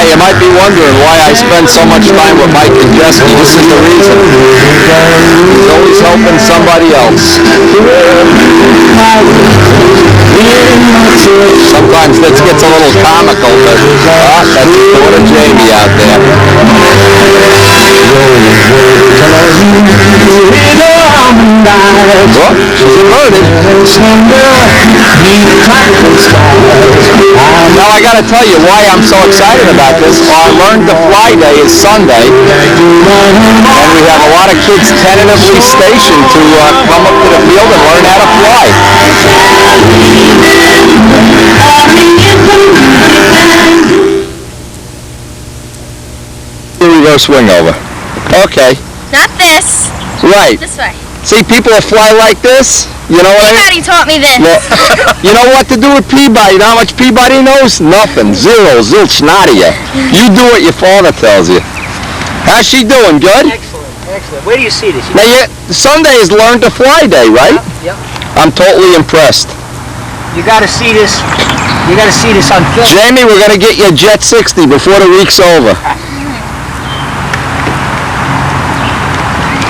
you might be wondering why I spend so much time with Mike and Jesse. This is the reason. He's always helping somebody else. Sometimes that gets a little comical, but that's the daughter Jamie out there. Oh, she's inverted. Now I gotta tell you why I'm so excited about this. Our Learn to Fly Day is Sunday, and we have a lot of kids tentatively stationed to come up to the field and learn how to fly. Reverse wing over. Okay. Not this. Right. This way. See, people that fly like this, you know what I mean? Peabody taught me this. Well, you know what to do with Peabody? You know how much Peabody knows? Nothing. Zero. Zilch. Nadia. You do what your father tells you. How's she doing? Good? Excellent. Excellent. Where do you see this? Now, Sunday is Learn to Fly Day, right? Yep. I'm totally impressed. You got to see this. You got to see this on film. Jamie, we're going to get you a Jett 60 before the week's over.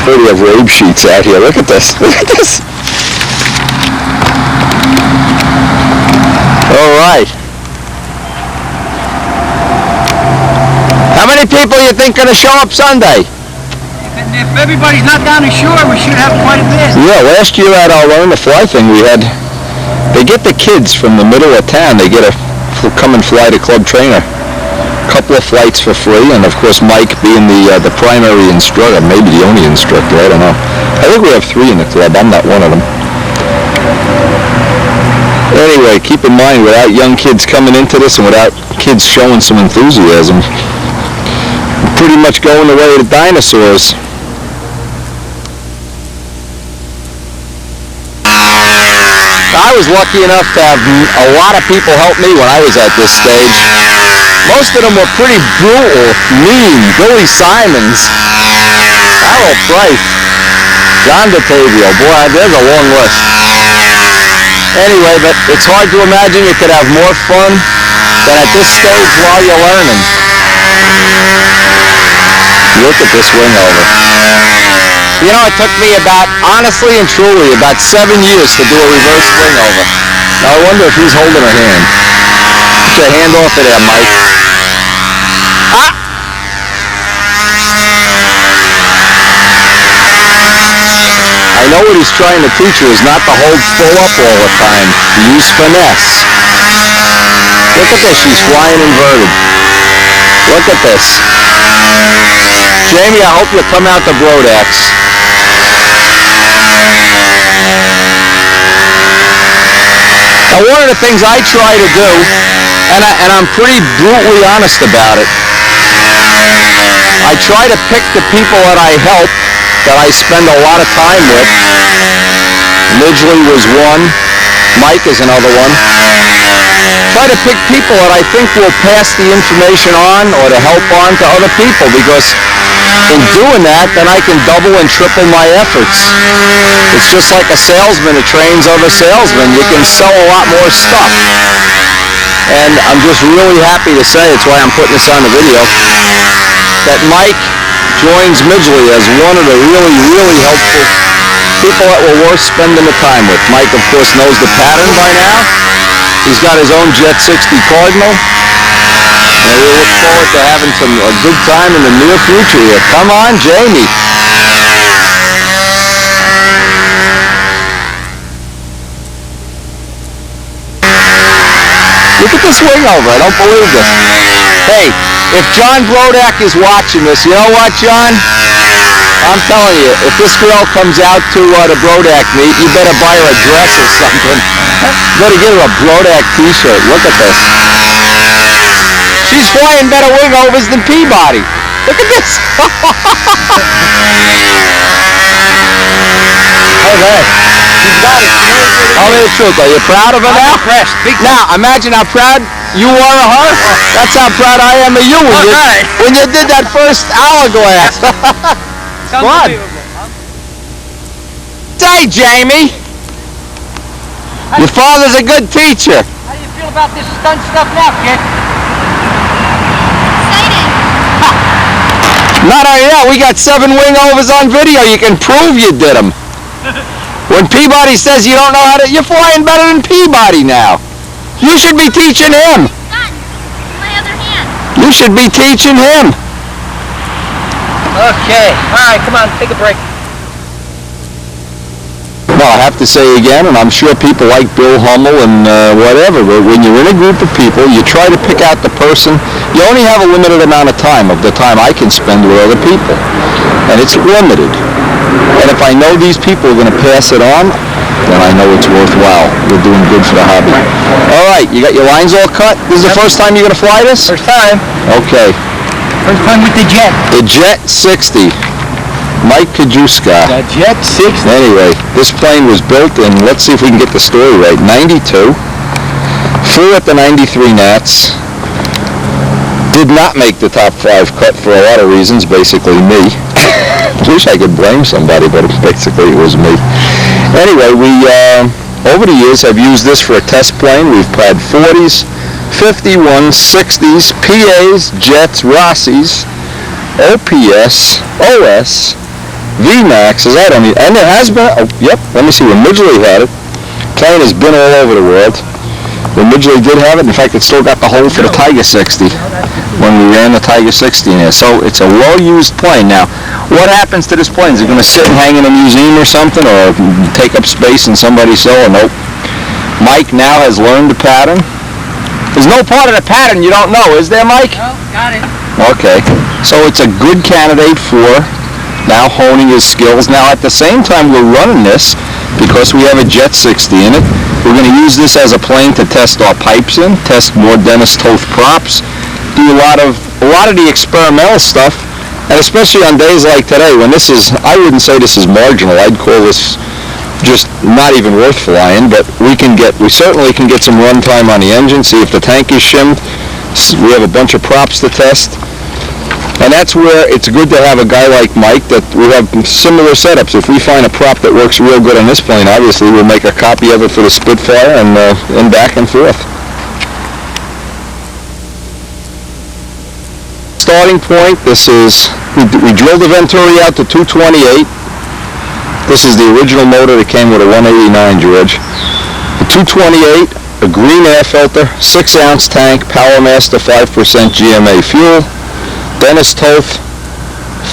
We have rabe sheets out here. Look at this. Look at this. All right. How many people you think going to show up Sunday? If everybody's not down the shore, we should have quite a bit. Yeah, last year at our Learn to Fly thing, we had, they get the kids from the middle of town. They get a come and fly the club trainer. Couple of flights for free, and of course Mike being the primary instructor, maybe the only instructor, I don't know. I think we have 3 in the club. I'm not one of them. Anyway, keep in mind, without young kids coming into this and without kids showing some enthusiasm, we're pretty much going the way of the dinosaurs. I was lucky enough to have a lot of people help me when I was at this stage. Most of them were pretty brutal, mean. Billy Simons, Harold Price, John DeTavio. Boy, there's a long list. Anyway, but it's hard to imagine you could have more fun than at this stage while you're learning. Look at this wing over. You know, it took me about, honestly and truly, about 7 years to do a reverse wing over. Now I wonder if he's holding her hand. Get your hand off of there, Mike. Ah! I know what he's trying to teach you is not to hold full up all the time. To use finesse. Look at this, she's flying inverted. Look at this. Jamie, I hope you come out to Brodax. Now, one of the things I try to do, and I'm pretty brutally honest about it, I try to pick the people that I help, that I spend a lot of time with. Midgley was one. Mike is another one. Try to pick people that I think will pass the information on or to help on to other people, because in doing that, then I can double and triple my efforts. It's just like a salesman that trains other salesmen. You can sell a lot more stuff. And I'm just really happy to say, it's why I'm putting this on the video, that Mike joins Midgley as one of the really, really helpful people that were worth spending the time with. Mike, of course, knows the pattern by now. He's got his own Jett 60 Cardinal. And we look forward to having a good time in the near future here. Come on, Jamie. Look at this wing over. I don't believe this. Hey, if John Brodak is watching this, you know what, John? I'm telling you, if this girl comes out to the Brodak meet, you better buy her a dress or something. You better get her a Brodak t-shirt. Look at this. She's flying better wing overs than Peabody. Look at this. Okay. She's got it. Tell me the truth. Are you proud of her now? I'm impressed. Now, imagine how proud you are of her. That's how proud I am of you when you did that first hourglass. Fun. Say, Jamie. Your father's a good teacher. How do you feel about this stunt stuff now, kid? Not only that, we got 7 wing-overs on video. You can prove you did them. When Peabody says you don't know how to, you're flying better than Peabody now. You should be teaching him. My other hand. You should be teaching him. Okay. All right, come on, take a break. Well, I have to say again, and I'm sure people like Bill Hummel and whatever, but when you're in a group of people, you try to pick out the person. You only have a limited amount of time the time I can spend with other people. And it's limited. And if I know these people are going to pass it on, then I know it's worthwhile. We're doing good for the hobby. All right, you got your lines all cut? This is the first time you're going to fly this? First time. Okay. First time with the Jett. The Jett 60. Mike Kajuska. The Jett 60. Anyway, this plane was built in, let's see if we can get the story right, 92. Flew at the 93 Nats. Did not make the top 5 cut for a lot of reasons, basically me. Wish I could blame somebody, but basically it was me. Anyway, we, over the years, I've used this for a test plane. We've had 40s, 51s, 60s, PAs, Jetts, Rossies, OPS, OS, VMAXs, I don't need, and there has been, let me see, when Midgley had it, plane has been all over the world. When Midgley did have it, in fact, it still got the hole for the Tiger 60 when we ran the Tiger 60 in there. So it's a well-used plane. Now, what happens to this plane? Is it going to sit and hang in a museum or something, or take up space in somebody's cell? Nope. Mike now has learned the pattern. There's no part of the pattern you don't know, is there, Mike? Oh, got it. Okay. So it's a good candidate for now honing his skills. Now, at the same time, we're running this because we have a Jett 60 in it. We're going to use this as a plane to test our pipes in, test more Dennis Toth props, do a lot of the experimental stuff, and especially on days like today when this is, I wouldn't say this is marginal. I'd call this just not even worth flying, but we certainly can get some run time on the engine, see if the tank is shimmed. We have a bunch of props to test. And that's where it's good to have a guy like Mike that we have similar setups. If we find a prop that works real good on this plane, obviously we'll make a copy of it for the Spitfire and back and forth. Starting point, this is, we drilled the Venturi out to 228. This is the original motor that came with a 189, George. The 228, a green air filter, 6-ounce tank, Powermaster 5% GMA fuel. Dennis Toth,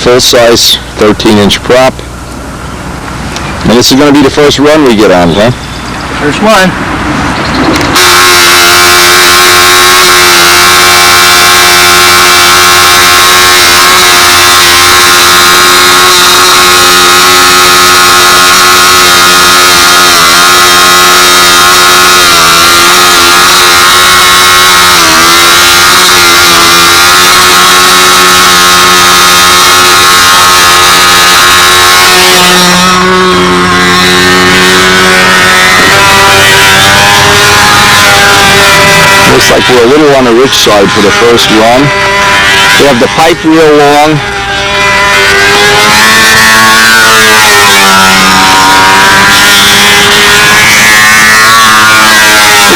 full-size 13-inch prop. And this is going to be the first run we get on, huh? First one. Looks like we're a little on the rich side for the first run. We have the pipe real long.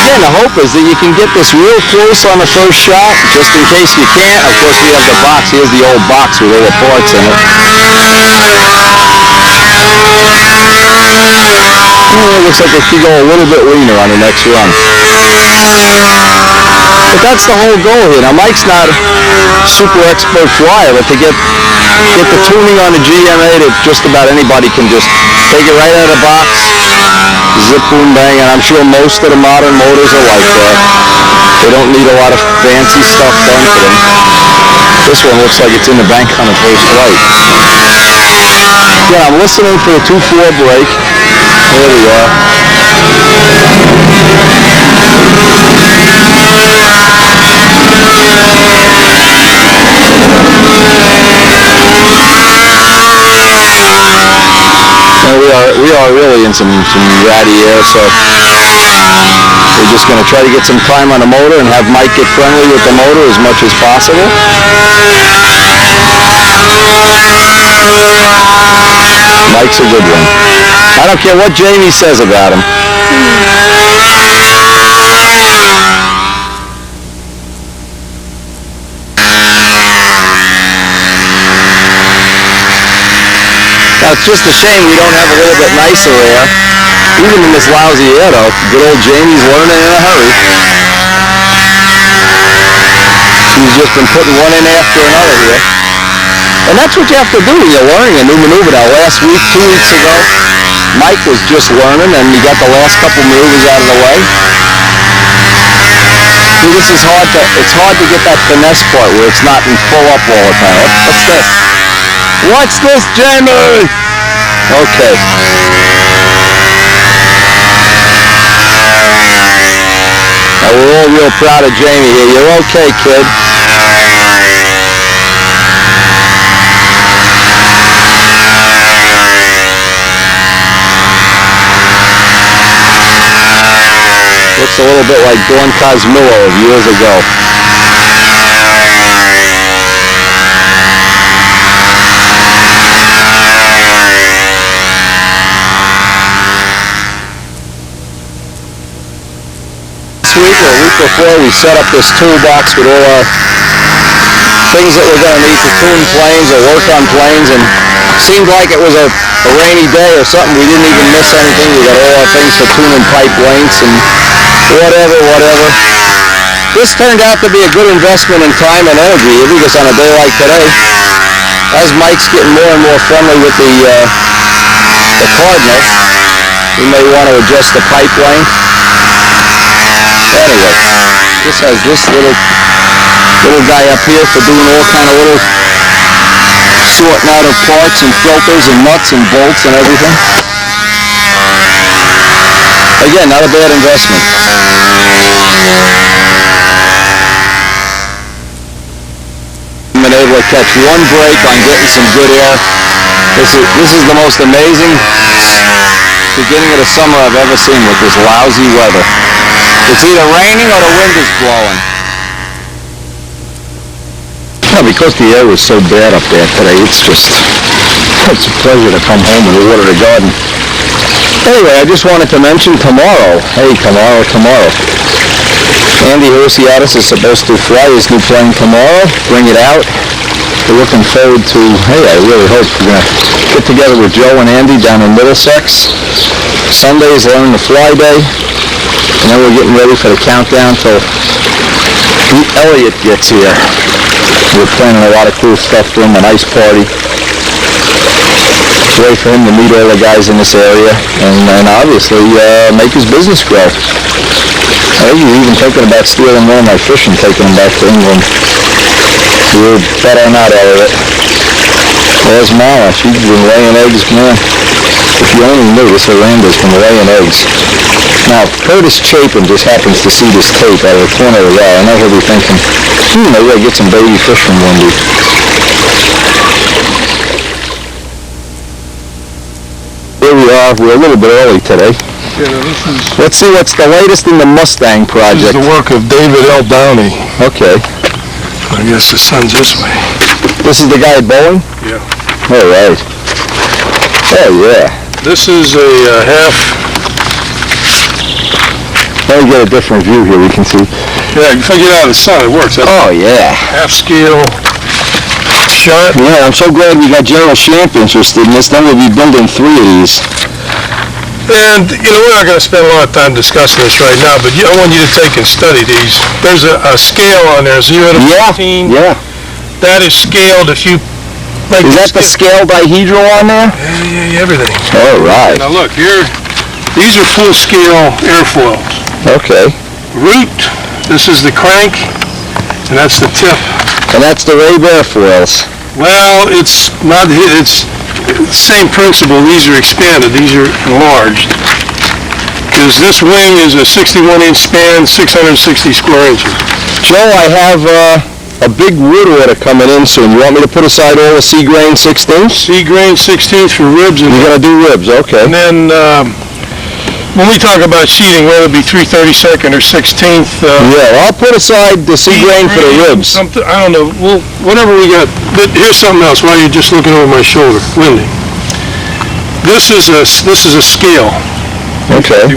Again, the hope is that you can get this real close on the first shot. Just in case you can't, of course we have the box. Here's the old box with all the parts in it. It looks like it could go a little bit leaner on the next run. But that's the whole goal here. Now, Mike's not a super expert flyer, but to get the tuning on the GMA that just about anybody can just take it right out of the box, zip, boom, bang, and I'm sure most of the modern motors are like that. They don't need a lot of fancy stuff done to them. This one looks like it's in the bank on the first flight. Yeah, I'm listening for the 2-4 break. There we are. We are really in some ratty air, so we're just going to try to get some time on the motor and have Mike get friendly with the motor as much as possible. Mike's a good one. I don't care what Jamie says about him. it's just a shame we don't have a little bit nicer air. Even in this lousy air, though, good old Jamie's learning in a hurry. She's just been putting one in after another here. And that's what you have to do when you're learning a new maneuver. Now, last week, 2 weeks ago, Mike was just learning, and he got the last couple maneuvers out of the way. See, this is it's hard to get that finesse part where it's not in full up all the time. What's this? What's this, Jamie? Okay. Now, we're all real proud of Jamie here. You're okay, kid. Looks a little bit like Dawn Cosmillo of years ago. This week or a week before, we set up this toolbox with all our things that we're going to need to tune planes or work on planes, and it seemed like it was a rainy day or something. We didn't even miss anything. We got all our things for tuning pipe lengths and whatever. This turned out to be a good investment in time and energy, because on a day like today, as Mike's getting more and more friendly with the Cardinal, we may want to adjust the pipe length. Anyway, this has this little guy up here for doing all kind of little sorting out of parts and filters and nuts and bolts and everything. Again, not a bad investment. I've been able to catch one break on getting some good air. This is the most amazing beginning of the summer I've ever seen with this lousy weather. It's either raining or the wind is blowing. Yeah, because the air was so bad up there today, it's a pleasure to come home and water the garden. Anyway, I just wanted to mention tomorrow. Hey, tomorrow. Andy Hirsiadis is supposed to fly his new plane tomorrow, bring it out. We're looking forward to, hey, I really hope we're going to get together with Joe and Andy down in Middlesex. Sunday is Learn to Fly Day. And then we're getting ready for the countdown till Elliot gets here. We're planning a lot of cool stuff for him, a nice party. It's a way for him to meet all the guys in this area and obviously make his business grow. I think he's even thinking about stealing more of my fish and taking them back to England. We're bet on that out of it. There's Mama. She's been laying eggs, man. If you only knew, this Aranda's been laying eggs. Now, Curtis Chapin just happens to see this tape out of the corner of his eye. I know he'll be thinking, maybe I get some baby fish from Wendy. Here we are. We're a little bit early today. Yeah, Let's see what's the latest in the Mustang project. This is the work of David L. Downey. Okay. I guess the sun's this way. This is the guy at Boeing? Yeah. All right. Oh, yeah. This is a half... Let me get a different view here, we can see. Yeah, if I get out of the sun, it works. Oh, yeah. Half scale shot. Yeah, I'm so glad we got Gerald Champ interested in this. Then we'll be building 3 of these. And, we're not going to spend a lot of time discussing this right now, but I want you to take and study these. There's a scale on there, 0 to 15. Yeah. That is scaled if you... Is that the scale dihedral on there? Yeah, everything. All right. Now look, these are full scale airfoils. Okay. Root, this is the crank, and that's the tip. And that's the Rabe airfoils. Well, it's not, it's the same principle. These are expanded, these are enlarged. Because this wing is a 61-inch span, 660 square inches. Joe, I have a big wood order coming in soon. You want me to put aside all the C-grain 16ths? C-grain 16th for ribs. You're going to do ribs, okay. And then when we talk about sheeting, whether it be 3/32 or 16th. Yeah, I'll put aside the C-grain for the ribs. I don't know. Well, whatever we got. But here's something else while you're just looking over my shoulder. Wendy. This is a scale. Okay.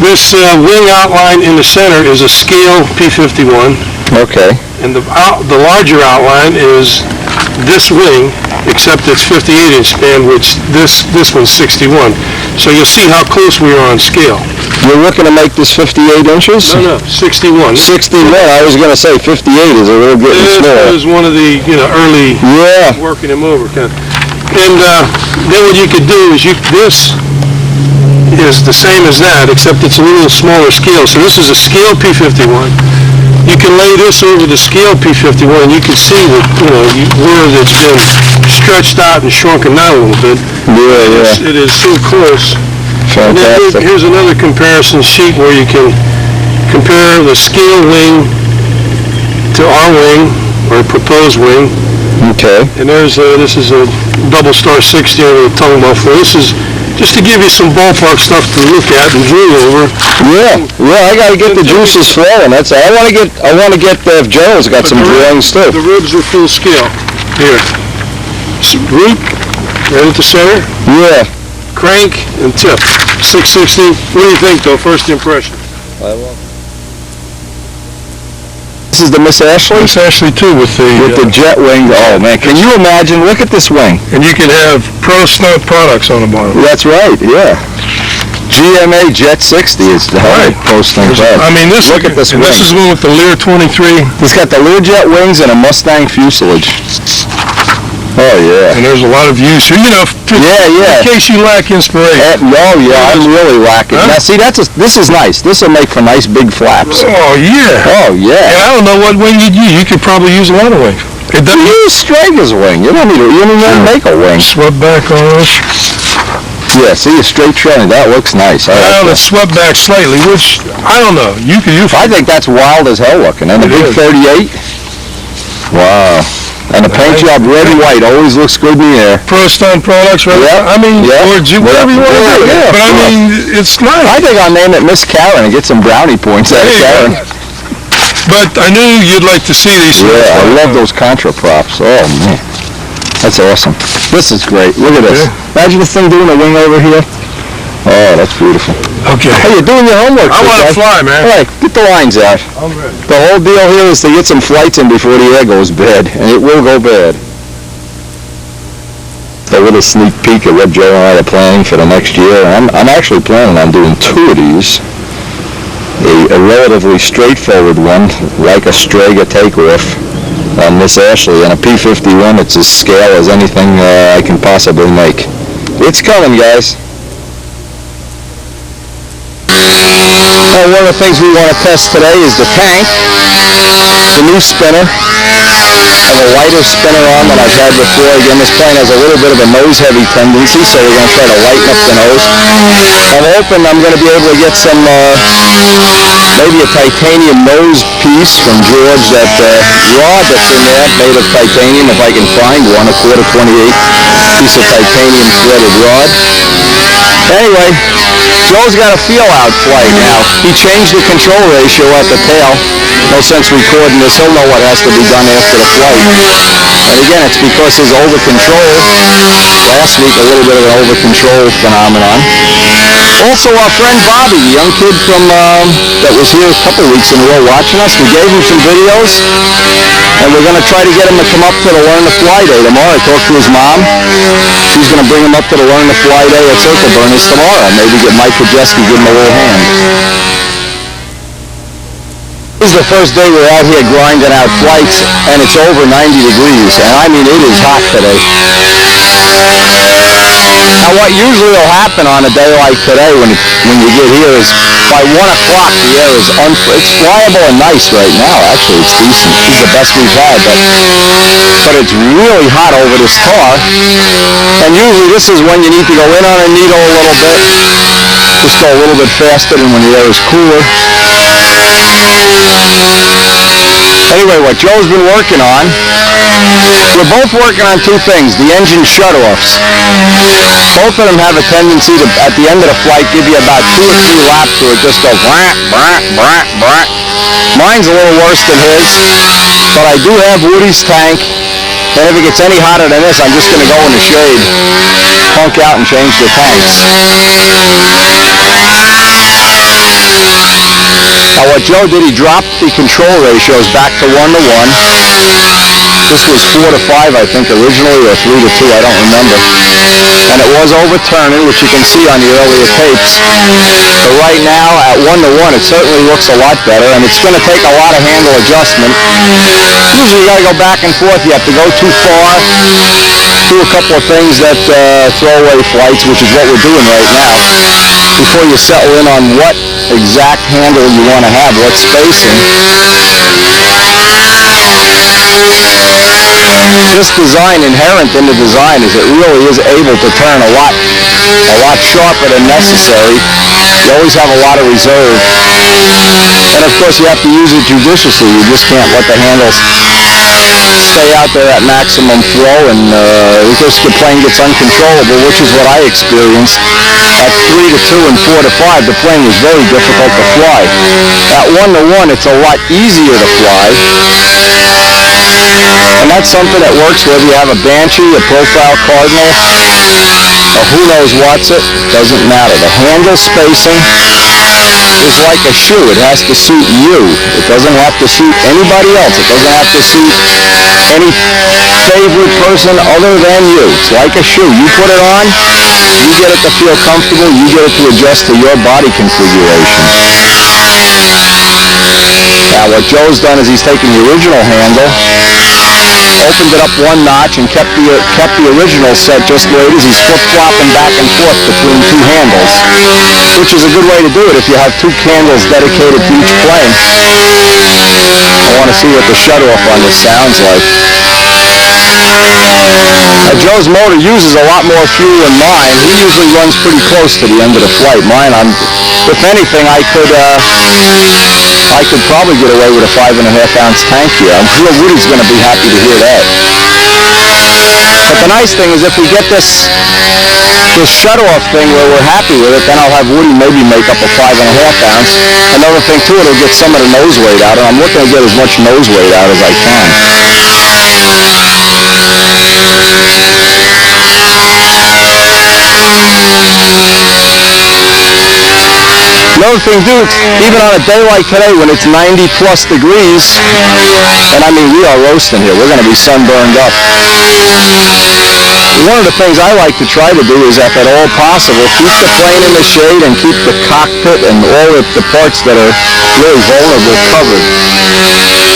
This wing outline in the center is a scale P51, Okay. and the larger outline is this wing, except it's 58-inch span, which this one's 61. So you'll see how close we are on scale. You're looking to make this 58 inches? No, 61. 61. I was going to say 58 is a little bit This small. was one of the early working him over kind of. And then what you could do is this is the same as that, except it's a little smaller scale. So this is a scale P51. You can lay this over the scale P51, and you can see that where it's been stretched out and shrunken down a little bit. Yeah. It is so close. And then Fantastic. here's another comparison sheet where you can compare the scale wing to our wing, or proposed wing. Okay. And this is a double star 60 over the tongue muffler. This is just to give you some ballpark stuff to look at and drool over. Yeah, I got to get the juices flowing. That's all. I want to get if Gerald's got some drawings too. The ribs are full scale. Here. Root, right at the center. Yeah. Crank and tip. 660. What do you think though, first impression? This is the Miss Ashley? Miss Ashley too with the Jett wing. Oh man, can you imagine? Look at this wing. And you can have Pro Stunt products on the bottom. That's right, yeah. GMA Jett 60 is the posting. I mean, look at this wing. This is the one with the Lear 23. He's got the Learjet wings and a Mustang fuselage. Oh yeah. And there's a lot of use. In case you lack inspiration. I'm really lacking. Huh? Now see, this is nice. This will make for nice big flaps. Oh yeah. Oh yeah. And I don't know what wing you'd use. You could probably use a lot of wings. You use Strager's wing. You don't need to make a wing. Swept back on this. Yeah, see a straight trailing. That looks nice. It's swept back slightly, which I don't know. I think that's wild as hell looking. And the big 38. Wow. And the paint job red and white always looks good in the air. Pro Stunt products, right? Yeah. I mean, or whatever you want to do. Yeah, but I mean, it's nice. I think I'll name it Miss Karen and get some brownie points out of Karen. But I knew you'd like to see these. Yeah, I love those Contra props. Oh man, that's awesome. This is great. Look at this. Imagine this thing doing a wing over here. Oh, that's beautiful. Okay. Hey, you're doing your homework. I want to fly, man. All right, get the lines out. I'm ready. The whole deal here is to get some flights in before the air goes bad, and it will go bad. A little sneak peek of what Joe and I are planning for the next year. I'm actually planning on doing 2 of these. A relatively straightforward one, like a Strager takeoff on Miss Ashley, and a P51 that's as scale as anything I can possibly make. It's coming, guys. One of the things we want to test today is the tank, the new spinner. I have a lighter spinner on than I've had before. Again, this plane has a little bit of a nose-heavy tendency, so we're going to try to lighten up the nose. I'm hoping I'm going to be able to get some, maybe a titanium nose piece from George. That rod that's in there, made of titanium, if I can find one, a 1/4 28 piece of titanium threaded rod. Anyway, Joe's got a feel-out flight now. He changed the control ratio at the tail. No sense recording this. He'll know what has to be done after the flight. And again, it's because his over-control, last week a little bit of an over-control phenomenon. Also, our friend Bobby, the young kid from that was here a couple weeks in a row watching us, we gave him some videos, and we're going to try to get him to come up to the Learn to Fly Day tomorrow. I talked to his mom. She's going to bring him up to the Learn to Fly Day at Circle Burners tomorrow. Maybe get Mike Podjeski, give him a little hand. This is the first day we're out here grinding out flights, and it's over 90 degrees, and I mean it is hot today. Now what usually will happen on a day like today when you get here is by 1 o'clock the air is it's flyable and nice right now. Actually, it's decent. It's the best we've had, but it's really hot over this car, and usually this is when you need to go in on a needle a little bit, just go a little bit faster than when the air is cooler. Anyway, what Joe's been working on, we're both working on 2 things, the engine shutoffs. Both of them have a tendency to, at the end of the flight, give you about 2 or 3 laps where it just goes brah, brah, brah, brah. Mine's a little worse than his, but I do have Woody's tank, and if it gets any hotter than this, I'm just going to go in the shade, punk out and change the tanks. Now what Joe did, he dropped the control ratios back to 1 to 1. This was 4 to 5, I think, originally, or 3 to 2, I don't remember. And it was overturning, which you can see on the earlier tapes. But right now, at 1 to 1, it certainly looks a lot better, and it's going to take a lot of handle adjustment. Usually you got to go back and forth. You have to go too far, do a couple of things that throwaway flights, which is what we're doing right now, before you settle in on what exact handle you want to have, what spacing. This design, inherent in the design, is it really is able to turn a lot sharper than necessary. You always have a lot of reserve. And of course you have to use it judiciously. You just can't let the handles stay out there at maximum flow, and because the plane gets uncontrollable, which is what I experienced. At 3 to 2 and 4 to 5, the plane was very difficult to fly. At 1 to 1, it's a lot easier to fly. And that's something that works whether you have a Banshee, a Profile Cardinal, or who knows what's it, doesn't matter. The handle spacing is like a shoe. It has to suit you. It doesn't have to suit anybody else. It doesn't have to suit any favorite person other than you. It's like a shoe. You put it on, you get it to feel comfortable, you get it to adjust to your body configuration. Now what Joe's done is he's taken the original handle, opened it up 1 notch, and kept the original set just the way it is. He's flip-flopping back and forth between 2 handles, which is a good way to do it if you have 2 handles dedicated to each plane. I want to see what the shut-off on this sounds like. Now, Joe's motor uses a lot more fuel than mine. He usually runs pretty close to the end of the flight. Mine, if anything, I could probably get away with a 5.5-ounce tank here. I'm sure Woody's going to be happy to hear that. But the nice thing is if we get this shut-off thing where we're happy with it, then I'll have Woody maybe make up a 5.5-ounce. Another thing too, it'll get some of the nose weight out, and I'm looking to get as much nose weight out as I can. Another thing too, even on a day like today when it's 90 plus degrees, and I mean we are roasting here, we're going to be sunburned up. One of the things I like to try to do is, if at all possible, keep the plane in the shade and keep the cockpit and all of the parts that are really vulnerable covered.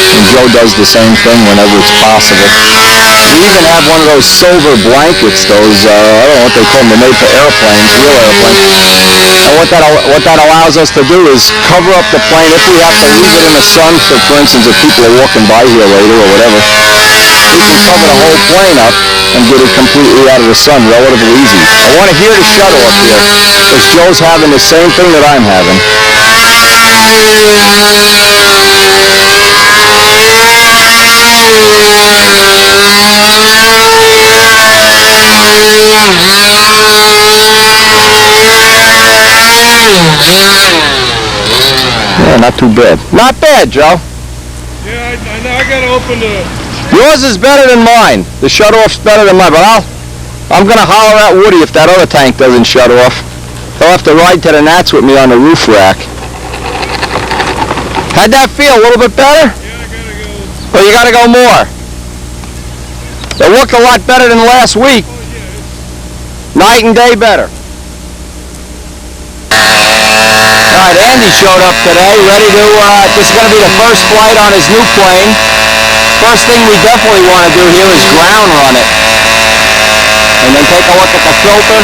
And Joe does the same thing whenever it's possible. We even have one of those silver blankets, those, I don't know what they call them, they're made for airplanes, real airplanes. And what that allows us to do is cover up the plane if we have to leave it in the sun. So for instance, if people are walking by here later or whatever, we can cover the whole plane up and get it completely out of the sun relatively easy. I want to hear the shut-off here, because Joe's having the same thing that I'm having. Yeah, not too bad. Not bad, Joe. Yeah, I know. I gotta open the... Yours is better than mine. The shut-off's better than mine, but I'm going to holler at Woody if that other tank doesn't shut off. He'll have to ride to the Nats with me on the roof rack. How'd that feel? A little bit better? Yeah, I gotta go. Well, you got to go more. It looked a lot better than last week. Oh, yeah. Night and day better. All right, Andy showed up today, ready to, this is going to be the first flight on his new plane. First thing we definitely want to do here is ground run it. And then take a look at the filter.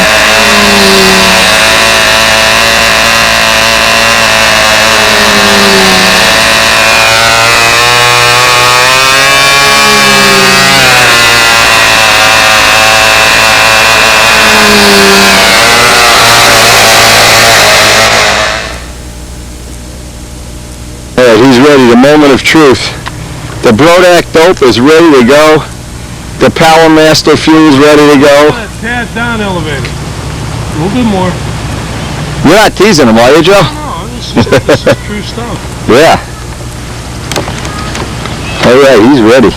He's ready, the moment of truth. The Brodak dope is ready to go. The Power Master fuel's ready to go. Tad down elevator. A little bit more. You're not teasing him, are you, Joe? No, this is true stuff. Yeah. All right, he's ready.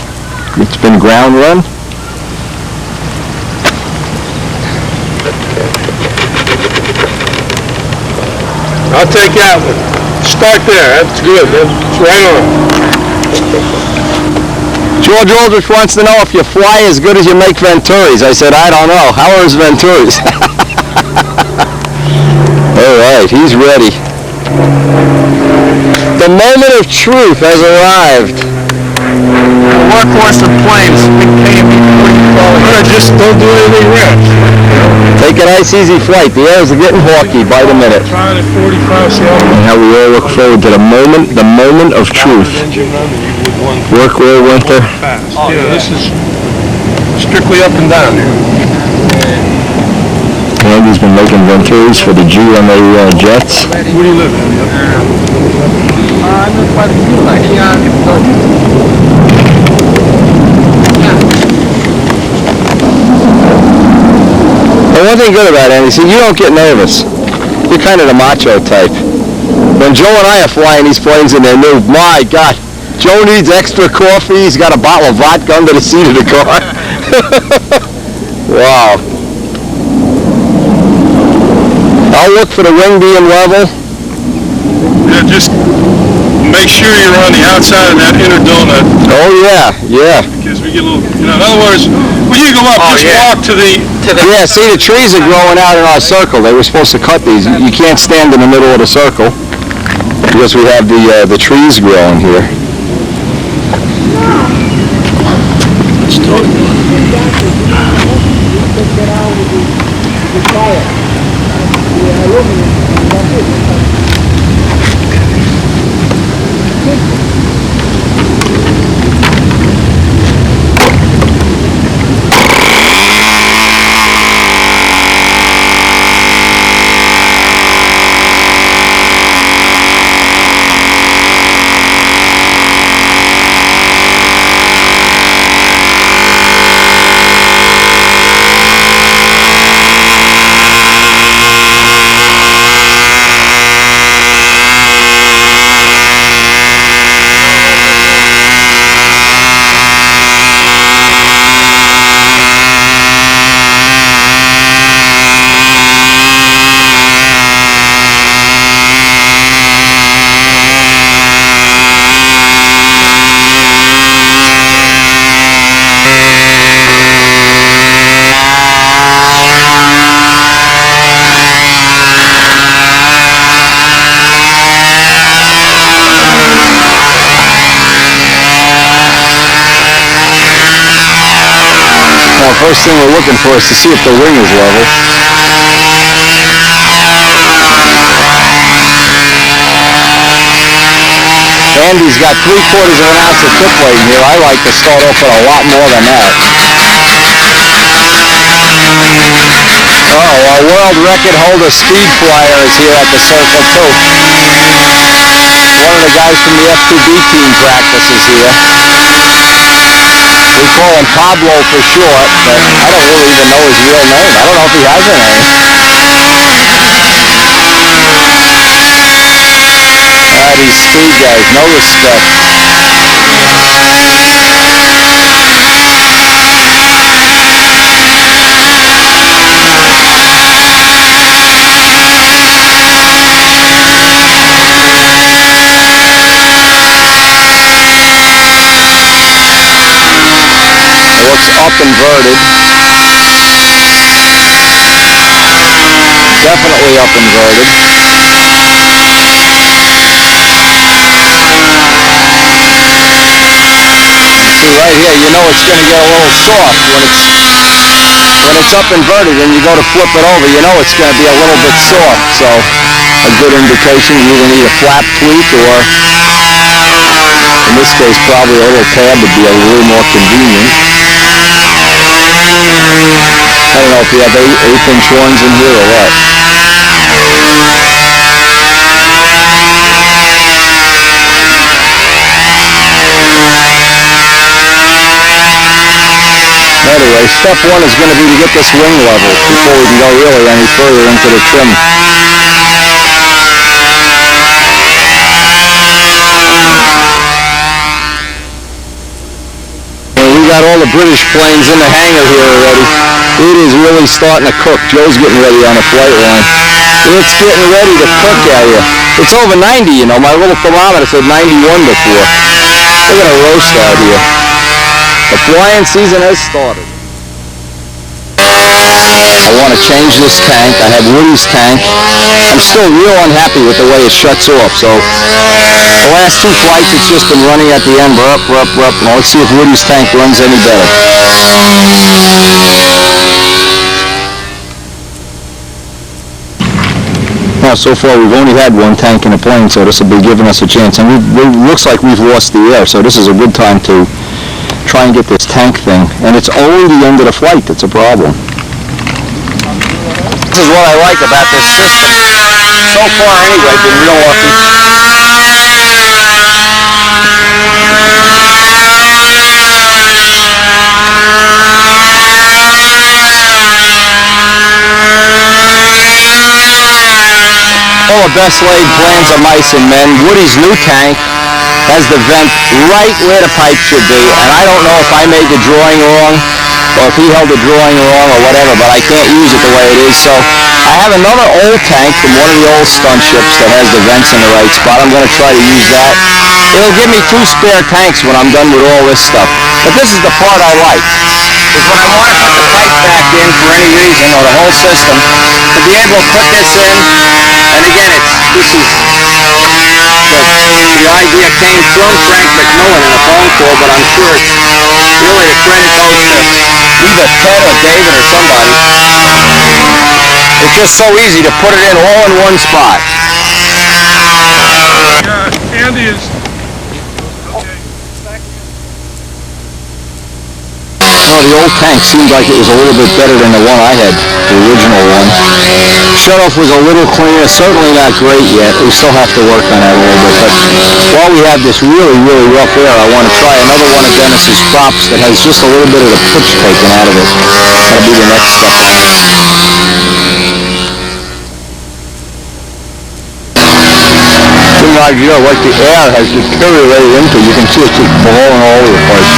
It's been ground run. I'll take that one. Start there. That's good. That's right on. George Aldrich wants to know if you fly as good as you make Venturis. I said, I don't know. How are his Venturis? All right, he's ready. The moment of truth has arrived. The workhorse of planes, big KME. Just don't do anything rash. Take a nice easy flight. The airs are getting hawky by the minute. Trying at 45, see how And how we all look forward to the moment of truth. Work well, Winter. fast. Yeah, this is strictly up and down here. Andy's been making Venturis for the GMA Jets. Where do you live in? I live by the fuel line. And one thing good about Andy, see, you don't get nervous. You're kind of the macho type. When Joe and I are flying these planes and they're new, my God, Joe needs extra coffee. He's got a bottle of vodka under the seat of the car. Wow. I'll look for the wing being level. Yeah, just make sure you're on the outside of that inner donut. Oh yeah, yeah. Because we get a little, in other words, when you go up, just walk to the... Yeah, see, the trees are growing out in our circle. They were supposed to cut these. You can't stand in the middle of the circle because we have the trees growing here. Let's do it. First thing we're looking for is to see if the wing is level. Andy's got 3/4 of an ounce of tip weight in here. I like to start off with a lot more than that. Oh, our world record holder Spitfire is here at the circle too. One of the guys from the F2B team practices here. We call him Pablo for short, but I don't really even know his real name. I don't know if he has a name. These speed guys, no respect. Up inverted. Definitely up inverted. See right here, you know it's going to get a little soft when it's up inverted and you go to flip it over, you know it's going to be a little bit soft. So a good indication you either need a flap tweak or in this case probably a little tab would be a little more convenient. I don't know if you have 8-inch ones in here or what. Anyway, step one is going to be to get this wing level before we can go really any further into the trim. We got all the British planes in the hangar here already. It is really starting to cook. Joe's getting ready on the flight line. It's getting ready to cook, area. It's over 90, you know. My little thermometer said 91 before. Look at a roast out here. The flying season has started. I want to change this tank. I have Woody's tank. I'm still real unhappy with the way it shuts off. So the last 2 flights it's just been running at the end. Rup. Now let's see if Woody's tank runs any better. Now so far we've only had 1 tank in the plane, so this will be giving us a chance. And it looks like we've lost the air, so this is a good time to try and get this tank thing. And it's only the end of the flight that's a problem. This is what I like about this system. So far anyway, been real lucky. All the best laid plans of mice and men. Woody's new tank has the vent right where the pipe should be, and I don't know if I made the drawing wrong or if he held the drawing wrong or whatever, but I can't use it the way it is. So I have another old tank from one of the old stunt ships that has the vents in the right spot. I'm going to try to use that. It'll give me 2 spare tanks when I'm done with all this stuff. But this is the part I like. Is when I want to put the pipe back in for any reason, or the whole system, to be able to put this in. And again, the idea came from Frank McMillan in a phone call, but I'm sure it's really the credit goes to either Ted or David or somebody. It's just so easy to put it in all in one spot. Andy is... Oh, the old tank seemed like it was a little bit better than the one I had, the original one. Shutoff was a little cleaner, certainly not great yet. We still have to work on that a little bit. But while we have this really, really rough air, I want to try another one of Dennis's props that has just a little bit of the pitch taken out of it. That'll be the next step. You know, like the air has deteriorated into, you can see it just blowing all over the place.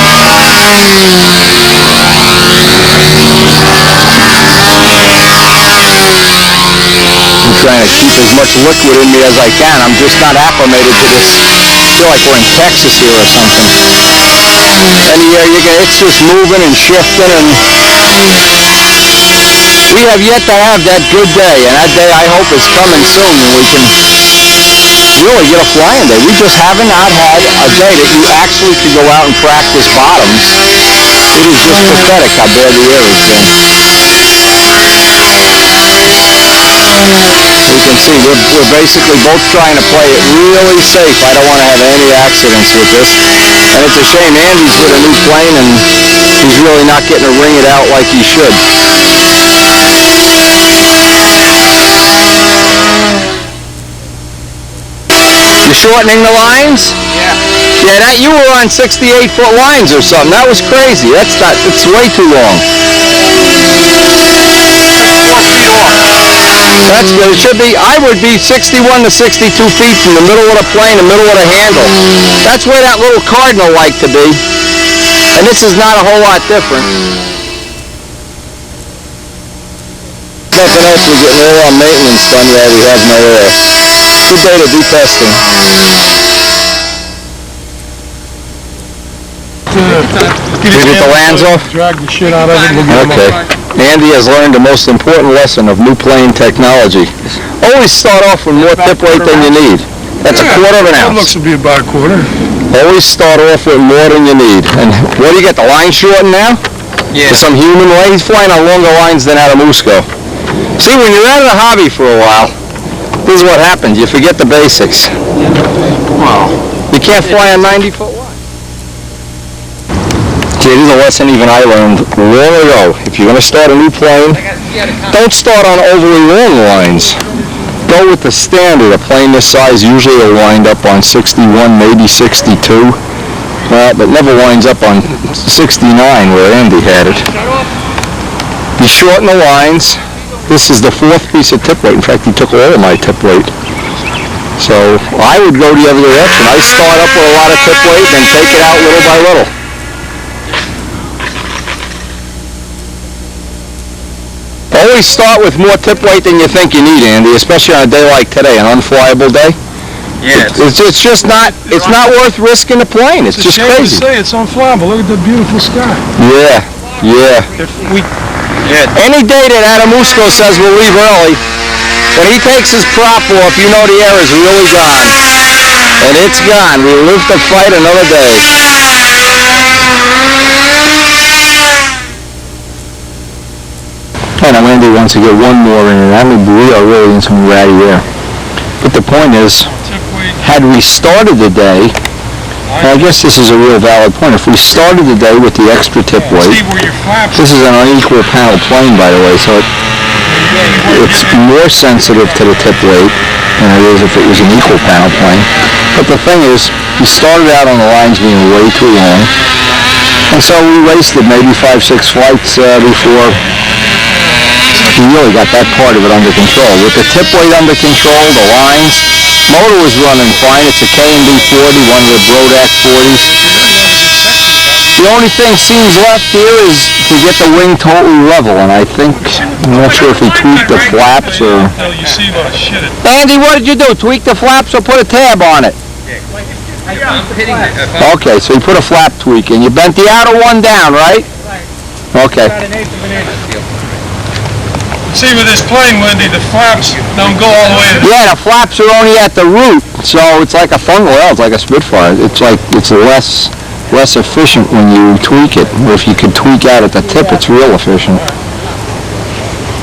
I'm trying to keep as much liquid in me as I can. I'm just not acclimated to this. I feel like we're in Texas here or something. And the air, it's just moving and shifting, and we have yet to have that good day, and that day I hope is coming soon, and we can really get a flying day. We just have not had a day that you actually can go out and practice bottoms. It is just pathetic how bad the air has been. You can see we're basically both trying to play it really safe. I don't want to have any accidents with this. And it's a shame Andy's with a new plane and he's really not getting to ring it out like he should. You shortening the lines? Yeah. Yeah, you were on 68-foot lines or something. That was crazy. It's way too long. 4 feet off. That's good. It should be, I would be 61 to 62 feet from the middle of the plane, the middle of the handle. That's where that little cardinal like to be. And this is not a whole lot different. Nothing else, we're getting all our maintenance done while we have no air. Good day to do testing. Did you get the lands off? Drag the shit out of it. We'll get okay. Andy has learned the most important lesson of new plane technology. Always start off with more tip weight than you need. That's a quarter of an ounce. That looks to be about a quarter. Always start off with more than you need. And what do you get, the line shortened now? Yeah. To some human way? He's flying on longer lines than out of Musco. See, when you're out of the hobby for a while, this is what happens. You forget the basics. Wow. You can't fly on 90-foot lines. See, this is a lesson even I learned long ago. If you're going to start a new plane, don't start on overly long lines. Go with the standard. A plane this size usually will wind up on 61, maybe 62. But never winds up on 69 where Andy had it. You shorten the lines. This is the 4th piece of tip weight. In fact, he took all of my tip weight. So I would go the other direction. I start up with a lot of tip weight and take it out little by little. Always start with more tip weight than you think you need, Andy, especially on a day like today, an unflyable day. Yeah. It's just not. It's not worth risking the plane. It's just crazy. It's a shame to say it's unflyable. Look at the beautiful sky. Yeah. Any day that Adamusko says we'll leave early, when he takes his prop off, you know the air is really gone. And it's gone. We live to fight another day. And Andy wants to get one more in, and I mean, we are really in some ratty air. But the point is, had we started the day, and I guess this is a real valid point, if we started the day with the extra tip weight, this is an unequal panel plane, by the way, so it's more sensitive to the tip weight than it is if it was an equal panel plane. But the thing is, we started out on the lines being way too long, and so we wasted maybe 5-6 flights before we really got that part of it under control. With the tip weight under control, the lines, motor was running fine. It's a K&D 40, one of the Brodak 40s. The only thing seems left here is to get the wing totally level, and I think, I'm not sure if he tweaked the flaps or... Andy, what did you do? Tweak the flaps or put a tab on it? Okay, so you put a flap tweak in. You bent the outer one down, right? Okay. See, with this plane, Wendy, the flaps don't go all the way to... Yeah, the flaps are only at the root, so it's like a fungal L. It's like a Spitfire. It's less efficient when you tweak it. Or if you could tweak out at the tip, it's real efficient.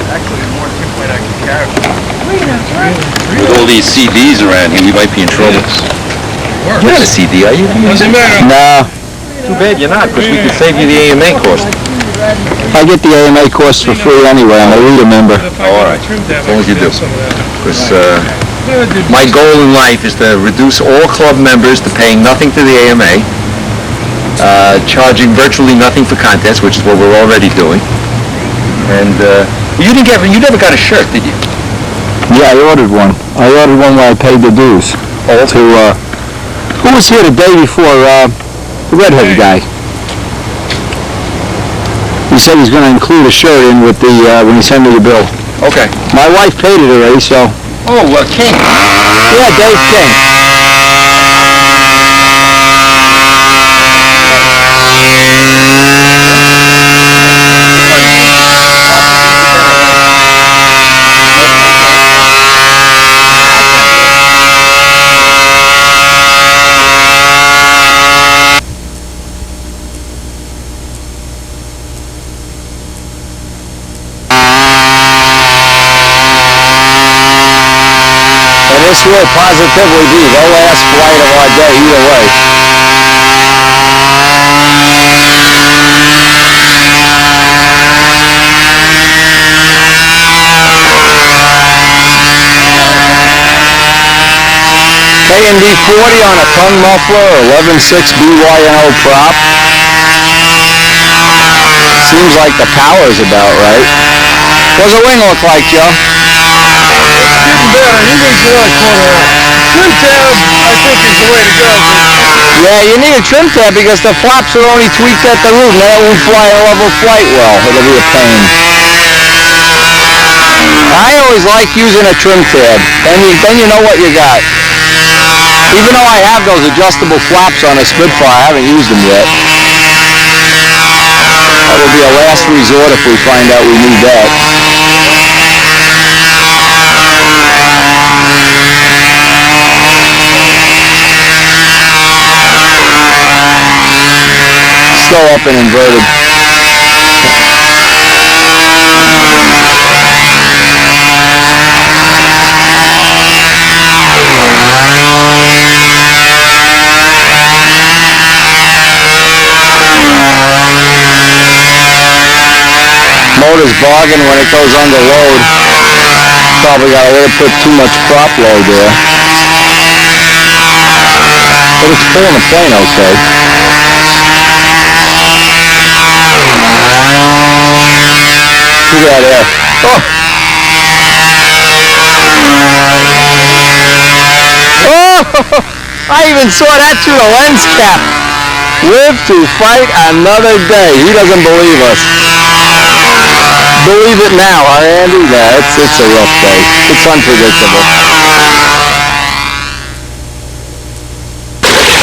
Actually, the more tip weight I can carry. With all these CDs around here, we might be in trouble. You're not a CD, are you? Doesn't matter. No. Too bad you're not, because we could save you the AMA cost. I get the AMA course for free anyway. I'm a reader member. All right, as long as you do. Because my goal in life is to reduce all club members to paying nothing to the AMA, charging virtually nothing for contests, which is what we're already doing. And you never got a shirt, did you? Yeah, I ordered one. I ordered one when I paid the dues. Who was here the day before? The redheaded guy. He said he's going to include a shirt in with the when he sent me the bill. Okay. My wife paid it already, so. Oh, King. Yeah, Dave King. This will positively be the last flight of our day either way. K&D 40 on a tongue muffler, 11.6 BYNO prop. Seems like the power's about right. What's the wing look like, Joe? Better. He needs another quarter. Trim tab, I think, is the way to go. Yeah, you need a trim tab because the flaps are only tweaked at the root, and that won't fly a level flight well. It'll be a pain. I always like using a trim tab. Then you know what you got. Even though I have those adjustable flaps on a Spitfire, I haven't used them yet. That will be a last resort if we find out we need that. Still up and inverted. Motor's bogging when it goes under load. Probably got a little bit too much prop load there. But it's pulling the plane okay. Look at that air. Oh! Oh! I even saw that through the lens cap. Live to fight another day. He doesn't believe us. Believe it now, huh, Andy? Yeah, it's a rough day. It's unpredictable.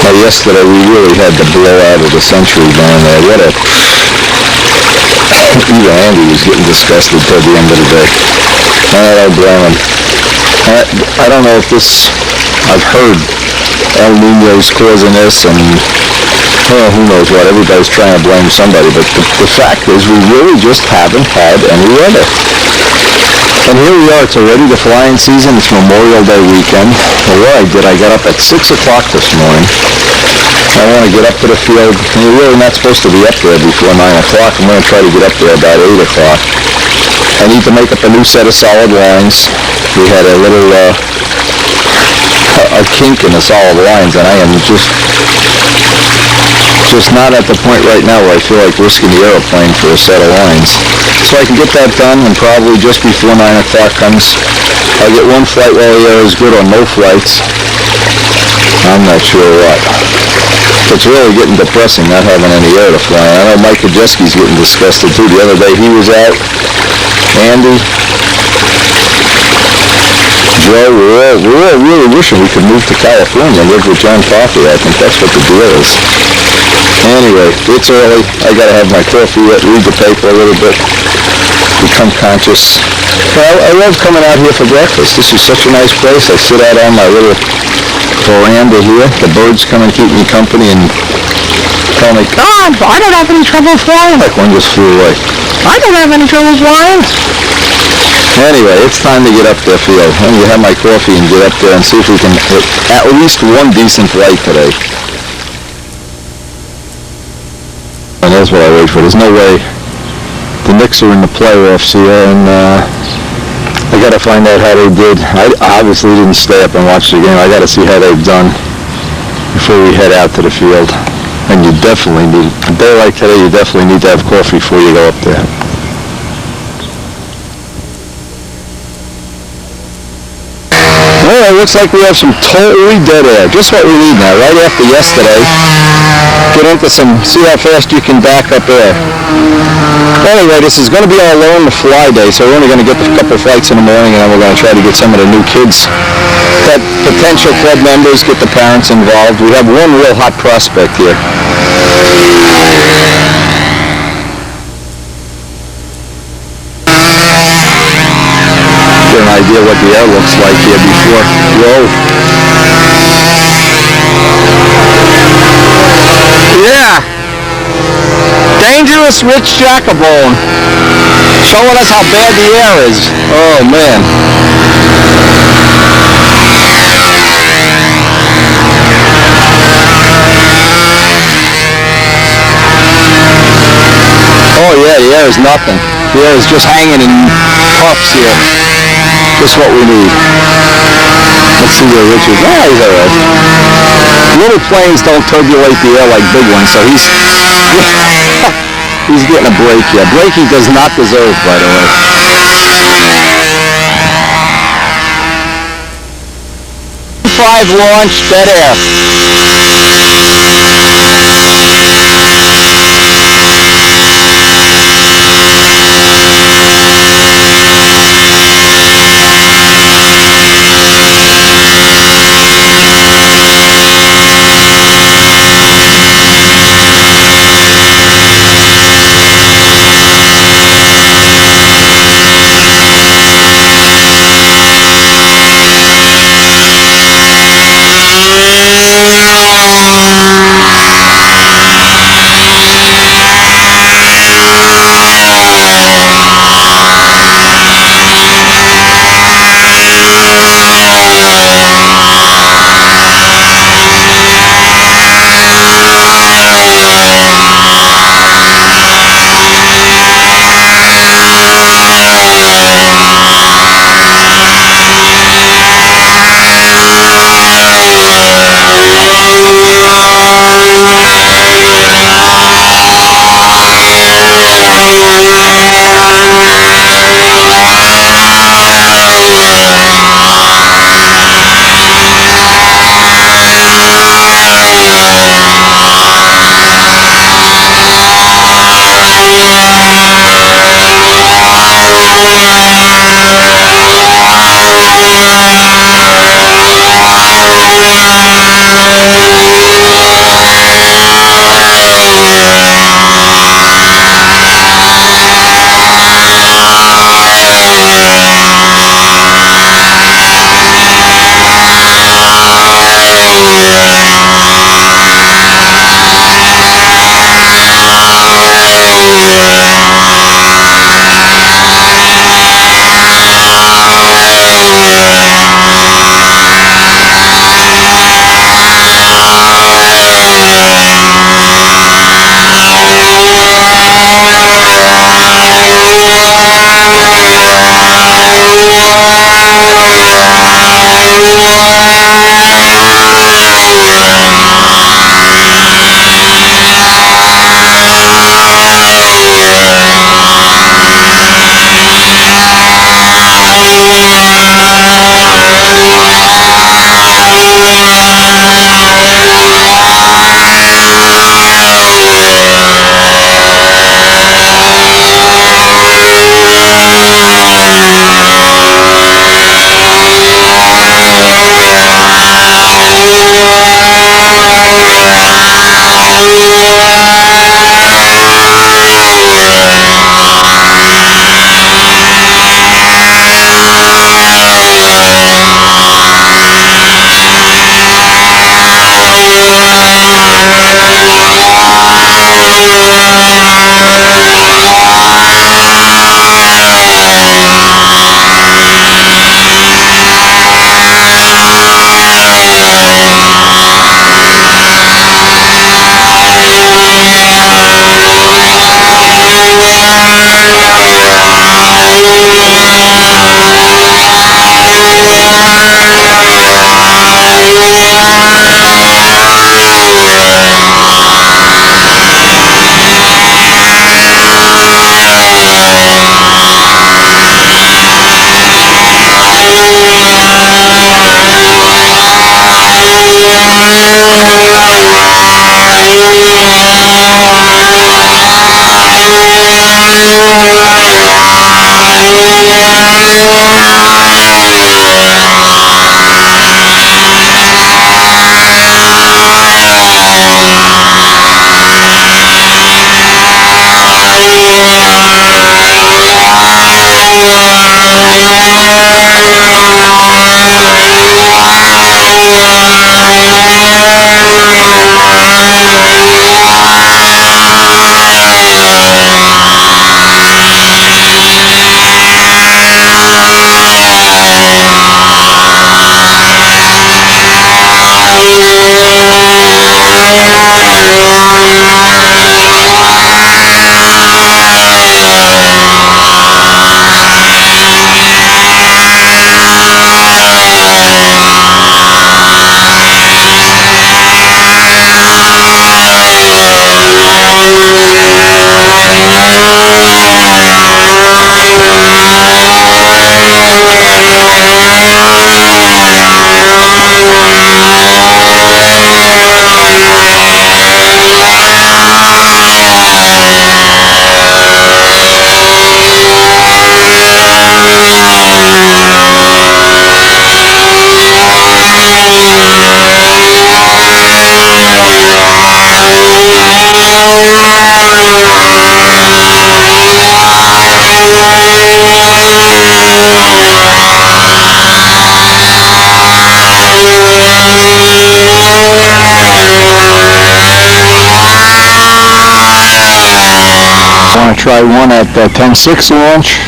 Yesterday we really had the blowout of the century down there. What a... Even Andy was getting disgusted toward the end of the day. I don't blame him. I don't know if this... I've heard El Nino's causing this, and who knows what. Everybody's trying to blame somebody, but the fact is we really just haven't had any weather. And here we are, it's already the flying season, it's Memorial Day weekend. Well, what I did, I got up at 6 o'clock this morning. I want to get up to the field, and you're really not supposed to be up there before 9 o'clock. I'm going to try to get up there about 8 o'clock. I need to make up a new set of solid lines. We had a little, a kink in the solid lines, and I am just not at the point right now where I feel like risking the aeroplane for a set of lines. So I can get that done, and probably just before 9 o'clock comes, I'll get one flight while the air is good or no flights. I'm not sure what. It's really getting depressing not having any air to fly. I know Mike Kajeski's getting disgusted too. The other day he was out. Andy, Joe, we're all really wishing we could move to California and live with John Coffey. I think that's what the deal is. Anyway, it's early. I gotta have my coffee yet, read the paper a little bit, become conscious. Well, I love coming out here for breakfast. This is such a nice place. I sit out on my little veranda here. The birds come and keep me company and tell me, God, I don't have any trouble flying. Like one just flew away. I don't have any trouble flying. Anyway, it's time to get up there, Theo. I'm going to have my coffee and get up there and see if we can hit at least one decent flight today. And that's what I wait for. There's no way. The Knicks are in the playoffs here, and I got to find out how they did. I obviously didn't stay up and watch the game. I got to see how they've done before we head out to the field. And you definitely need, a day like today, you definitely need to have coffee before you go up there. Well, it looks like we have some totally dead air. Just what we need now, right after yesterday. Get into some, see how fast you can back up air. Anyway, this is going to be our learn to fly day, so we're only going to get a couple flights in the morning, and then we're going to try to get some of the new kids, that potential club members, get the parents involved. We have one real hot prospect here. Get an idea what the air looks like here before. Whoa. Yeah. Dangerous Rich Jacobone. Showing us how bad the air is. Oh, man. Oh, yeah, the air is nothing. The air is just hanging in puffs here. Just what we need. Let's see where Rich is. Ah, he's all right. Little planes don't turbulate the air like big ones, so he's getting a break here. Break he does not deserve, by the way. Five launch, dead air. to try one at 10.6 launch.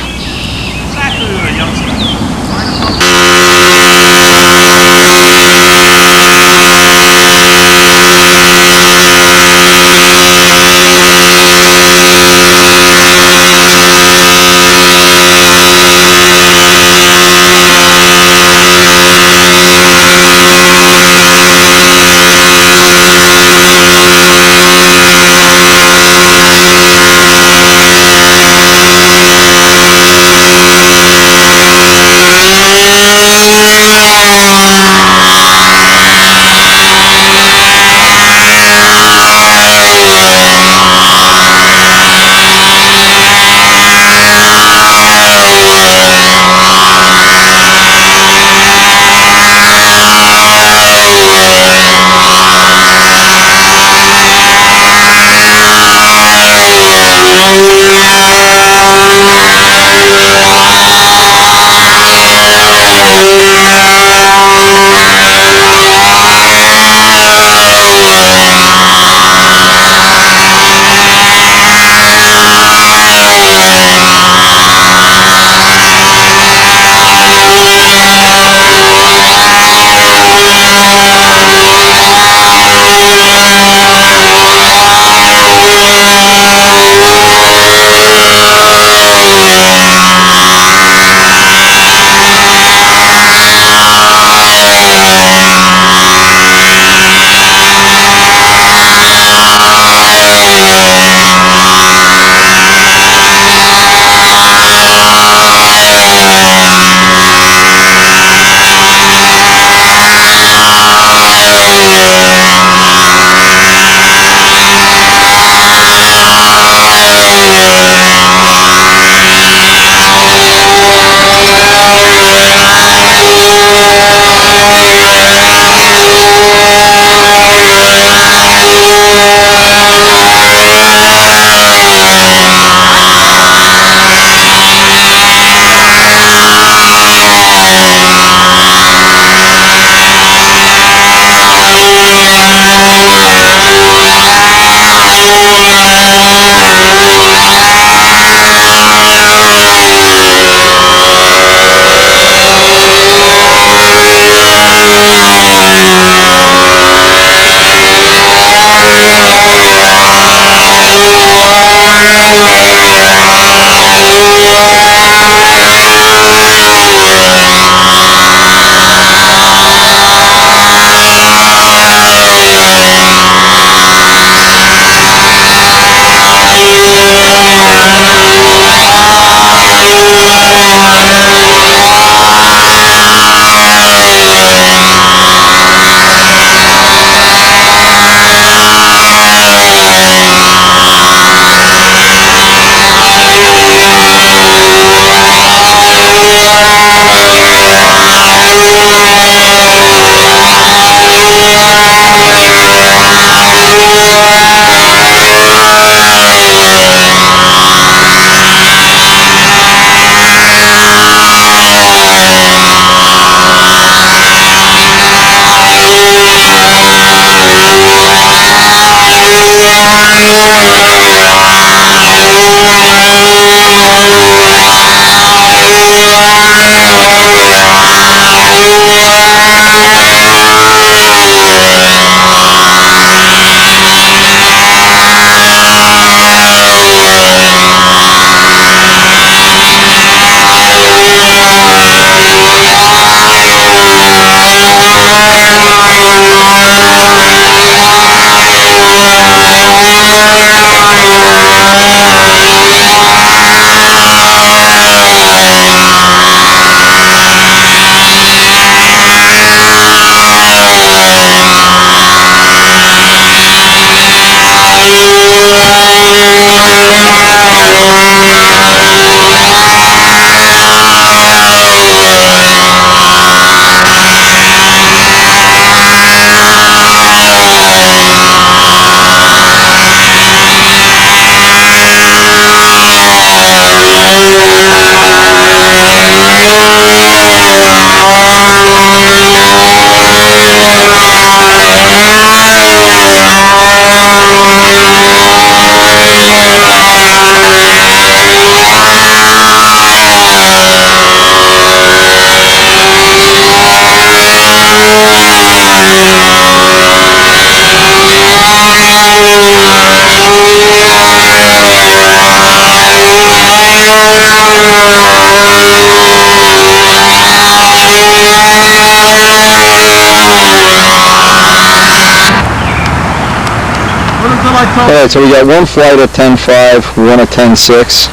All right, so we got one flight at 10.5, one at 10.6.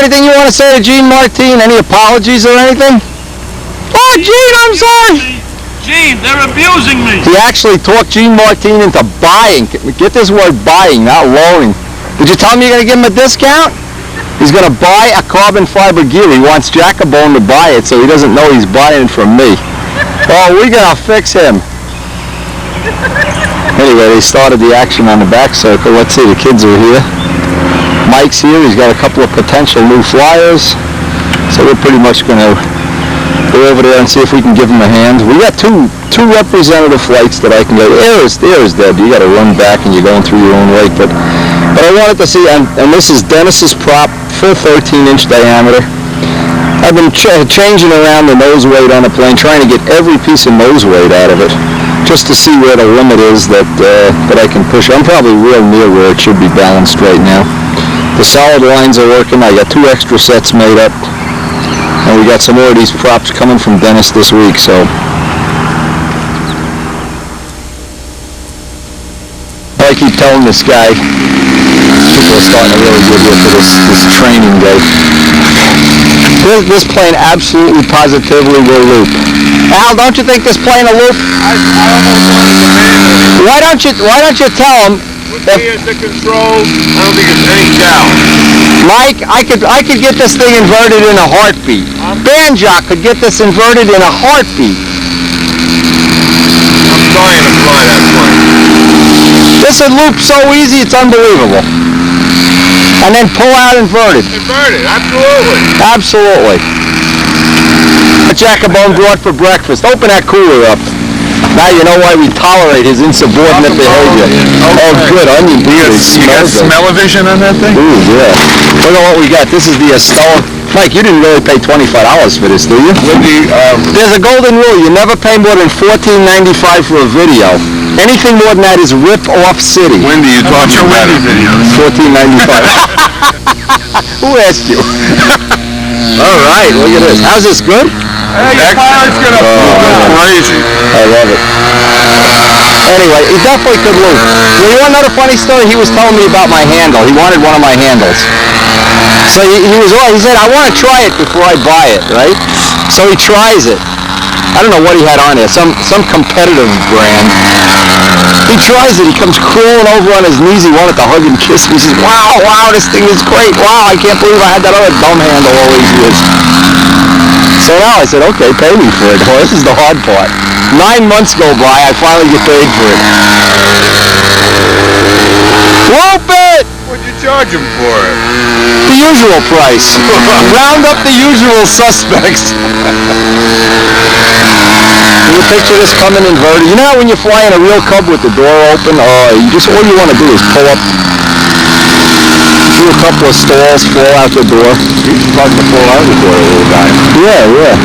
Anything you want to say to Gene Martin? Any apologies or anything? Oh, Gene, I'm sorry. Gene, they're abusing me. He actually talked Gene Martin into buying. Get this word buying, not loaning. Did you tell him you're going to give him a discount? He's going to buy a carbon fiber gear. He wants Jacobone to buy it so he doesn't know he's buying it from me. Oh, we're going to fix him. Anyway, they started the action on the back circle. Let's see, the kids are here. Mike's here. He's got a couple of potential new flyers. So we're pretty much going to go over there and see if we can give him a hand. We got two representative flights that I can go. There's Deb. You got to run back and you're going through your own weight. But I wanted to see, and this is Dennis's prop, full 13-inch diameter. I've been changing around the nose weight on the plane, trying to get every piece of nose weight out of it, just to see where the limit is that I can push. I'm probably real near where it should be balanced right now. The solid lines are working. I got 2 extra sets made up, and we got some more of these props coming from Dennis this week. So I keep telling this guy, people are starting to really give you for this training day. This plane absolutely positively will loop. Al, don't you think this plane will loop? I almost wanted to man Why don't you tell him? With me as the control, I don't think it's any doubt. Mike, I could get this thing inverted in a heartbeat. Banjock could get this inverted in a heartbeat. I'm dying to fly that plane. This would loop so easy, it's unbelievable. And then pull out inverted. Inverted, absolutely. Absolutely. What Jacobone brought for breakfast. Open that cooler up. Now you know why we tolerate his insubordinate behavior. Oh, good. Onion beers. You got smell-o-vision on that thing? Ooh, yeah. Look at what we got. This is the Estella. Mike, you didn't really pay $25 for this, do you? There's a golden rule. You never pay more than $14.95 for a video. Anything more than that is rip-off city. Wendy, you talking about it? $14.95. Who asked you? All right, look at this. How's this good? Hey, your pilot's gonna crazy. I love it. Anyway, he definitely could loop. You want another funny story? He was telling me about my handle. He wanted one of my handles. So he said, I want to try it before I buy it, right? So he tries it. I don't know what he had on there, some competitive brand. He tries it, he comes crawling over on his knees, he wanted to hug and kiss me. He says, wow, this thing is great. Wow, I can't believe I had that other dumb handle all these years. So now I said, okay, pay me for it. Well, this is the hard part. 9 months go by, I finally get paid for it. Whoop it! What'd you charge him for it? The usual price. Round up the usual suspects. Can you picture this coming inverted? You know how when you're flying a real Cub with the door open, all you want to do is pull up, do a couple of stalls, fall out the door. He's starting to fall out the door, little guy. Yeah.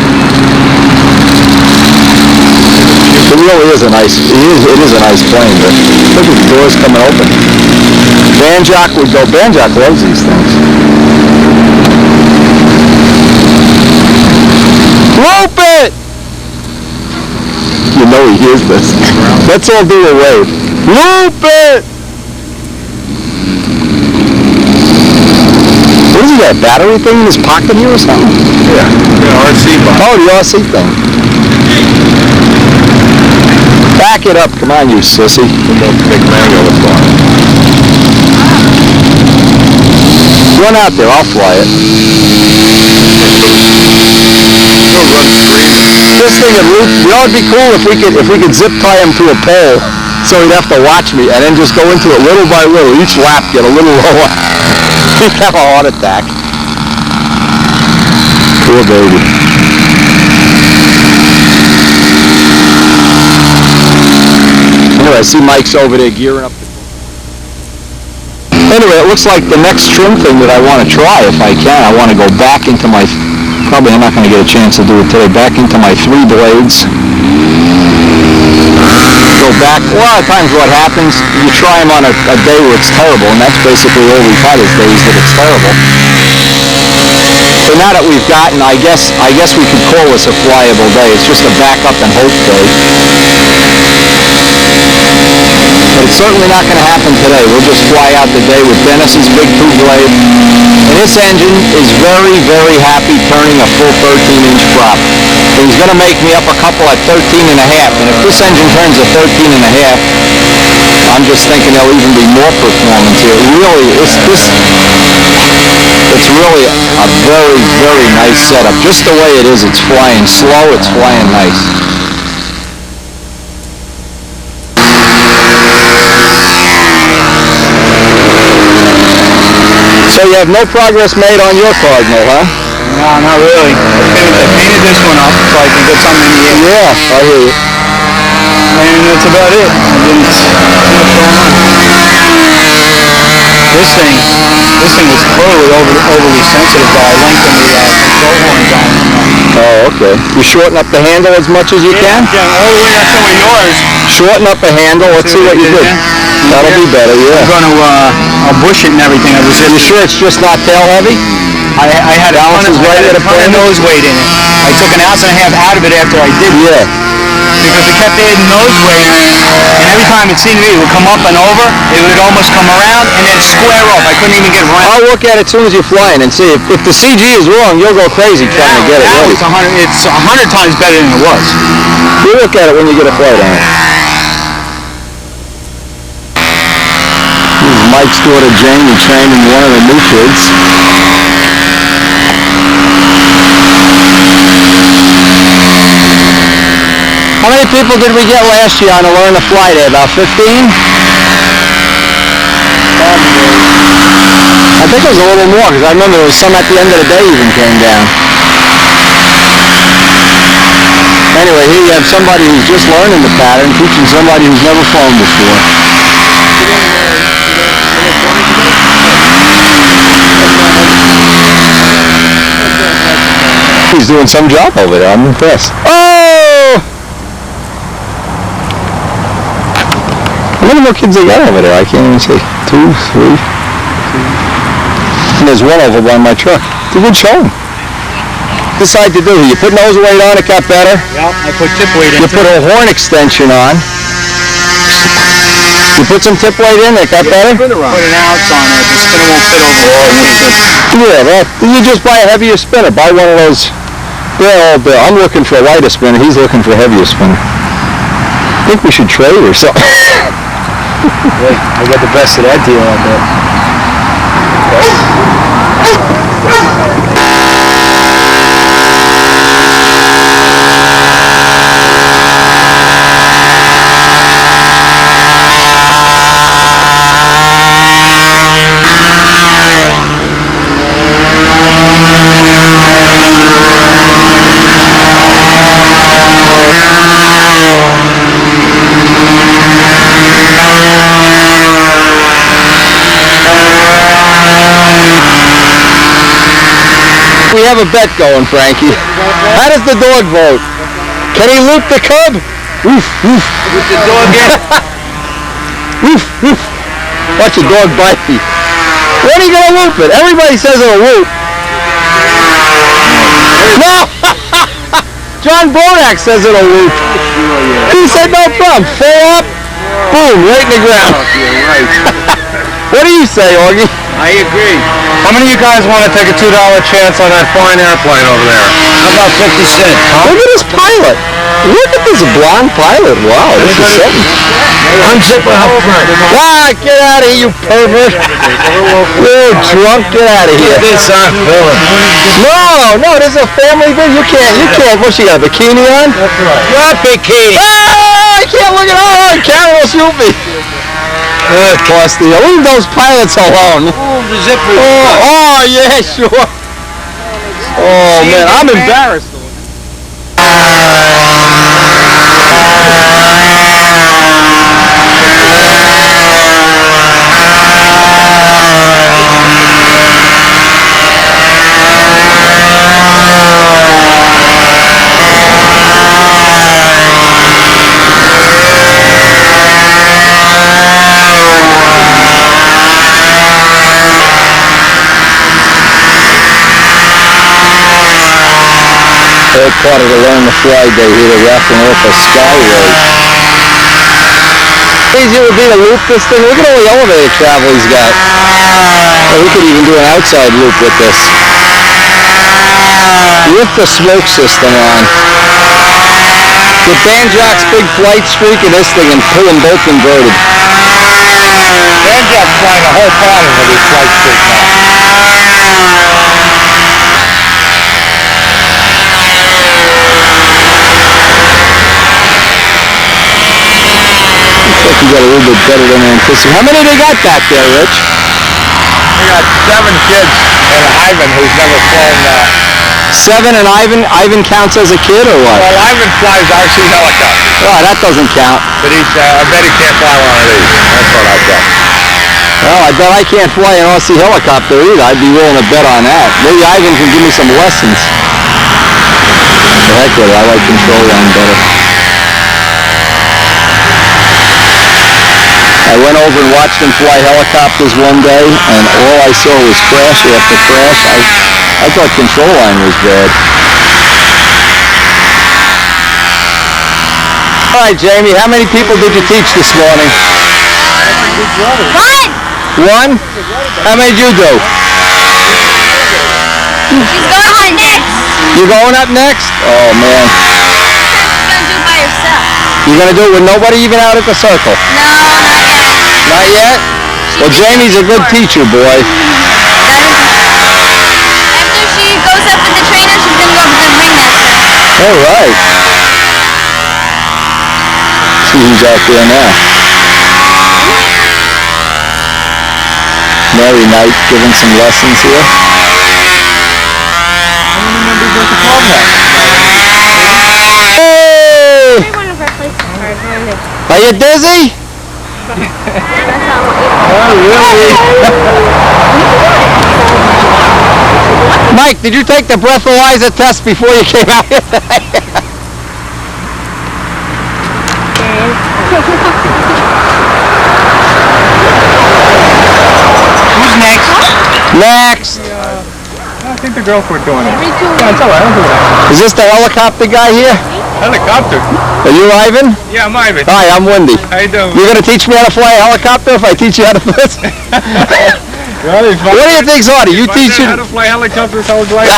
It really is a nice, it is a nice plane, but look at the doors coming open. Banjock would go, Banjock loves these things. Rope it! You know he hears this. Let's all do a wave. Rope it! What is he got, a battery thing in his pocket here or something? Yeah, the RC box. Oh, the RC thing. Back it up, come on, you sissy. Big manual to fly. Run out there, I'll fly it. This thing would loop. You know, it'd be cool if we could zip tie him to a pole, so he'd have to watch me, and then just go into it little by little. Each lap get a little lower. He'd have a heart attack. Poor baby. Anyway, I see Mike's over there gearing up. Anyway, it looks like the next trim thing that I want to try, if I can, I want to go back into my, probably I'm not going to get a chance to do it today, back into my 3 blades. Go back, a lot of times what happens, you try them on a day where it's terrible, and that's basically all we've had is days that it's terrible. So now that we've gotten, I guess we could call this a flyable day. It's just a back up and hope day. But it's certainly not going to happen today. We'll just fly out today with Dennis's big 2-blade. And this engine is very, very happy turning a full 13-inch prop. So he's going to make me up a couple at 13 and a half. And if this engine turns a 13 and a half, I'm just thinking there'll even be more performance here. Really, it's really a very, very nice setup. Just the way it is, it's flying slow, it's flying nice. So you have no progress made on your Cardinal, huh? No, not really. I painted this one up so I can get something in the air. Yeah, I hear you. And that's about it. I didn't see much going on. This thing was clearly overly sensitive, but I lengthened the control horns on it. Oh, okay. You shorten up the handle as much as you can? Yeah, all the way up to yours. Shorten up the handle. Let's see what you did. That'll be better, yeah. I'm going to I'll bush it and everything. You sure it's just not tail heavy? I had a ton of nose weight in it. I took an ounce and a half out of it after I did it. Yeah. Because it kept adding nose weight, and every time it seemed to me it would come up and over, it would almost come around and then square off. I couldn't even get around. I'll look at it as soon as you're flying and see. If the CG is wrong, you'll go crazy trying to get it ready. It's 100 times better than it was. You look at it when you get a flight on it. This is Mike's daughter Jane, who training one of the new kids. How many people did we get last year on to learn to fly there? About 15? I think it was a little more, because I remember there was some at the end of the day even came down. Anyway, here you have somebody who's just learning the pattern, teaching somebody who's never flown before. He's doing some job over there. I'm impressed. Oh! How many more kids they got over there? I can't even see. 2, 3. And there's one over by my truck. It's a good showing. Decide to do here. You put nose weight on, it got better. Yep, I put tip weight in. You put a horn extension on. You put some tip weight in, it got better? Put an ounce on it. The spinner won't fit over. Yeah, well, you just buy a heavier spinner. Buy one of those. Yeah, I'm looking for a lighter spinner. He's looking for a heavier spinner. I think we should trade or something. Wait, I got the best of that deal on that. We have a bet going, Frankie. How does the dog vote? Can he loop the cub? Woof, woof. With the dog in? Woof, woof. Watch your dog bite me. When are you going to loop it? Everybody says it'll loop. No! John Bodak says it'll loop. He said no problem. Full up, boom, right in the ground. What do you say, Augie? I agree. How many of you guys want to take a $2 chance on that fine airplane over there? How about 50 cents? Huh? Look at this pilot. Look at this blonde pilot. Wow, this is something. Unzip it up front. Ah, get out of here, you pervert. You're drunk. Get out of here. This on film. No, this is a family thing. You can't. What's she got, a bikini on? That's right. What bikini? Ah, I can't look at her. Camera will shoot me. Busty. Leave those pilots alone. The zipper. Oh, yeah, sure. Oh, man, I'm embarrassed. Third part of the Learn to Fly Day here, they're wrapping off a Skyway. Easy would be to loop this thing. Look at all the elevator travel he's got. Oh, we could even do an outside loop with this. With the smoke system on. With Banjock's big flight streak and this thing and pull them both inverted. Banjock's flying a whole pattern with his flight streak now. Looks like you got a little bit better than anticipated. How many they got back there, Rich? We got 7 kids and Ivan, who's never flown. 7 and Ivan? Ivan counts as a kid or what? Well, Ivan flies RC helicopters. Oh, that doesn't count. But he's, I bet he can't fly one of these. That's what I bet. Well, I bet I can't fly an RC helicopter either. I'd be willing to bet on that. Maybe Ivan can give me some lessons. The heck with it. I like control line better. I went over and watched him fly helicopters one day, and all I saw was crash after crash. I thought control line was bad. All right, Jamie, how many people did you teach this morning? One? How many did you do? She's going up next. You're going up next? Oh, man. She's going to do it by herself. You're going to do it with nobody even out at the circle? No, not yet. Not yet? Well, Jamie's a good teacher, boy. After she goes up with the trainer, she's going to go up with the ringmaster. All right. See who's out there now. Mary Knight giving some lessons here. Hey! Are you dizzy? Oh, really? Mike, did you take the breathalyzer test before you came out here today? Who's next? Next! I think the girlfriend doing it. Yeah, it's all right. I'll do that. Is this the helicopter guy here? Helicopter? Are you Ivan? Yeah, I'm Ivan. Hi, I'm Wendy. How you doing? You're going to teach me how to fly a helicopter if I teach you how to fly? What do you think's harder? You teach how to fly helicopters, I was like,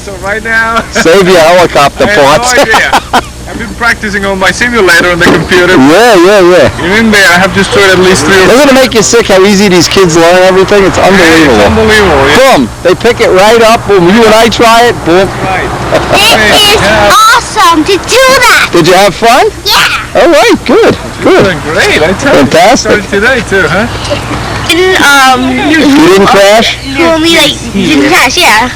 so right now... Save your helicopter parts. I have no idea. I've been practicing on my simulator on the computer. Yeah. In there, I have just tried at least 3 or 4. Doesn't it make you sick how easy these kids learn everything? It's unbelievable. It's unbelievable, yeah. Boom. They pick it right up. Boom. You and I try it. Boom. Right. It is awesome to do that. Did you have fun? Yeah. All right. Good. Doing great, I tell you. Fantastic. Started today too, huh? You didn't crash? Well, we didn't crash, yeah.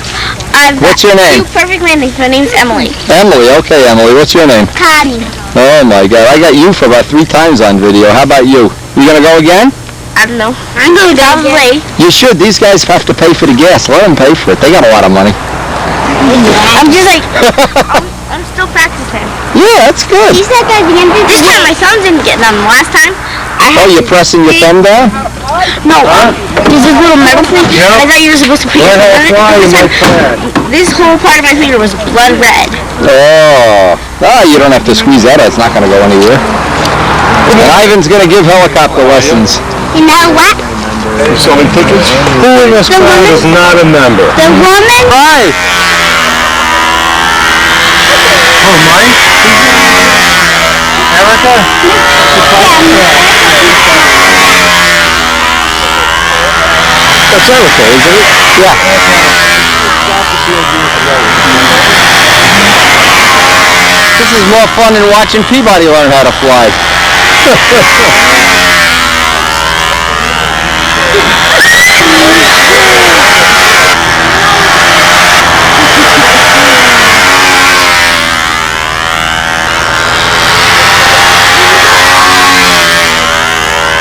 What's your name? 2 perfect landings. My name's Emily. Emily. Okay, Emily. What's your name? Connie. Oh my God. I got you for about 3 times on video. How about you? You going to go again? I don't know. I'm going down the way. You should. These guys have to pay for the gas. Let them pay for it. They got a lot of money. I'm just like, I'm still practicing. Yeah, that's good. This time my thumb didn't get none. Last time, Oh, you're pressing your thumb down? No, there's this little metal thing. I thought you were supposed to put your thumb on it. This whole part of my finger was blood red. Oh. Ah, you don't have to squeeze that out. It's not going to go anywhere. And Ivan's going to give helicopter lessons. You know what? Selling tickets? Who in this crowd is not a member? The woman? Hi. Oh, Mike? Erica? That's Erica, isn't it? Yeah. This is more fun than watching Peabody learn how to fly.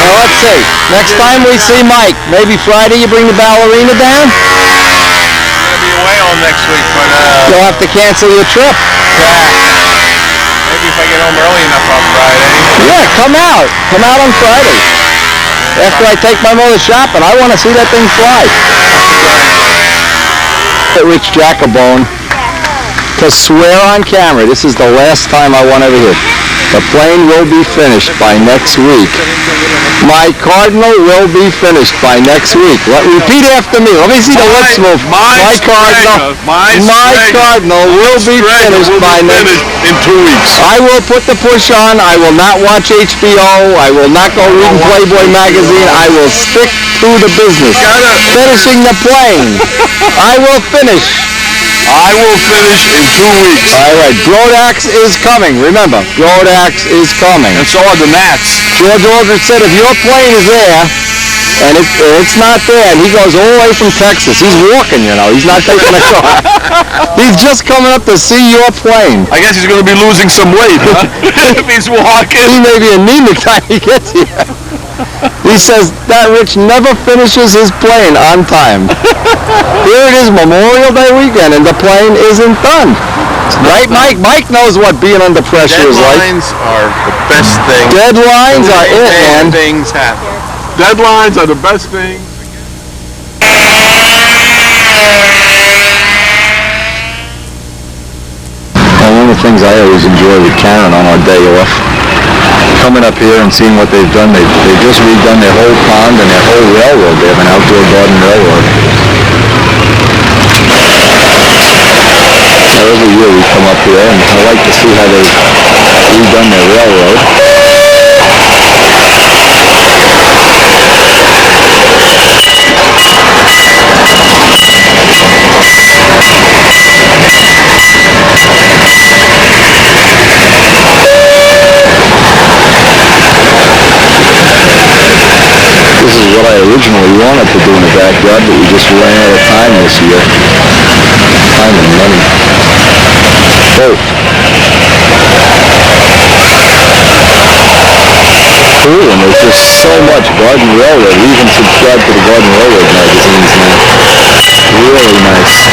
Let's see. Next time we see Mike, maybe Friday you bring the ballerina down? I'll be away all next week, but You'll have to cancel your trip. maybe if I get home early enough on Friday. Yeah, come out. Come out on Friday. After I take my mother shopping, I want to see that thing fly. Rich Jacobone to swear on camera, this is the last time I want to hear. The plane will be finished by next week. My Cardinal will be finished by next week. Repeat after me. Let me see the lips move. My Cardinal. My Cardinal will be finished by next in 2 weeks. I will put the push on. I will not watch HBO. I will not go reading Playboy magazine. I will stick to the business. Finishing the plane. I will finish. I will finish in 2 weeks. All right, Brodax is coming. Remember, Brodax is coming. And so are the Nats. George Aldrich said if your plane is there and it's not there, and he goes all the way from Texas. He's walking, you know. He's not taking a car. He's just coming up to see your plane. I guess he's going to be losing some weight, huh? If he's walking. He may be anemic time he gets here. He says that Rich never finishes his plane on time. Here it is, Memorial Day weekend, and the plane isn't done. Right, Mike? Mike knows what being under pressure is like. Deadlines are the best thing. Deadlines are it, man. Things happen. Deadlines are the best thing. One of the things I always enjoy with Karen on our day off, coming up here and seeing what they've done. They've just redone their whole pond and their whole railroad. They have an outdoor garden railroad. Now, every year we come up here and I like to see how they've redone their railroad. This is what I originally wanted to do in the backyard, but we just ran out of time this year. Time and money. Both. Cool, and there's just so much Garden Railroad. We even subscribe to the Garden Railroad magazines now. Really nice.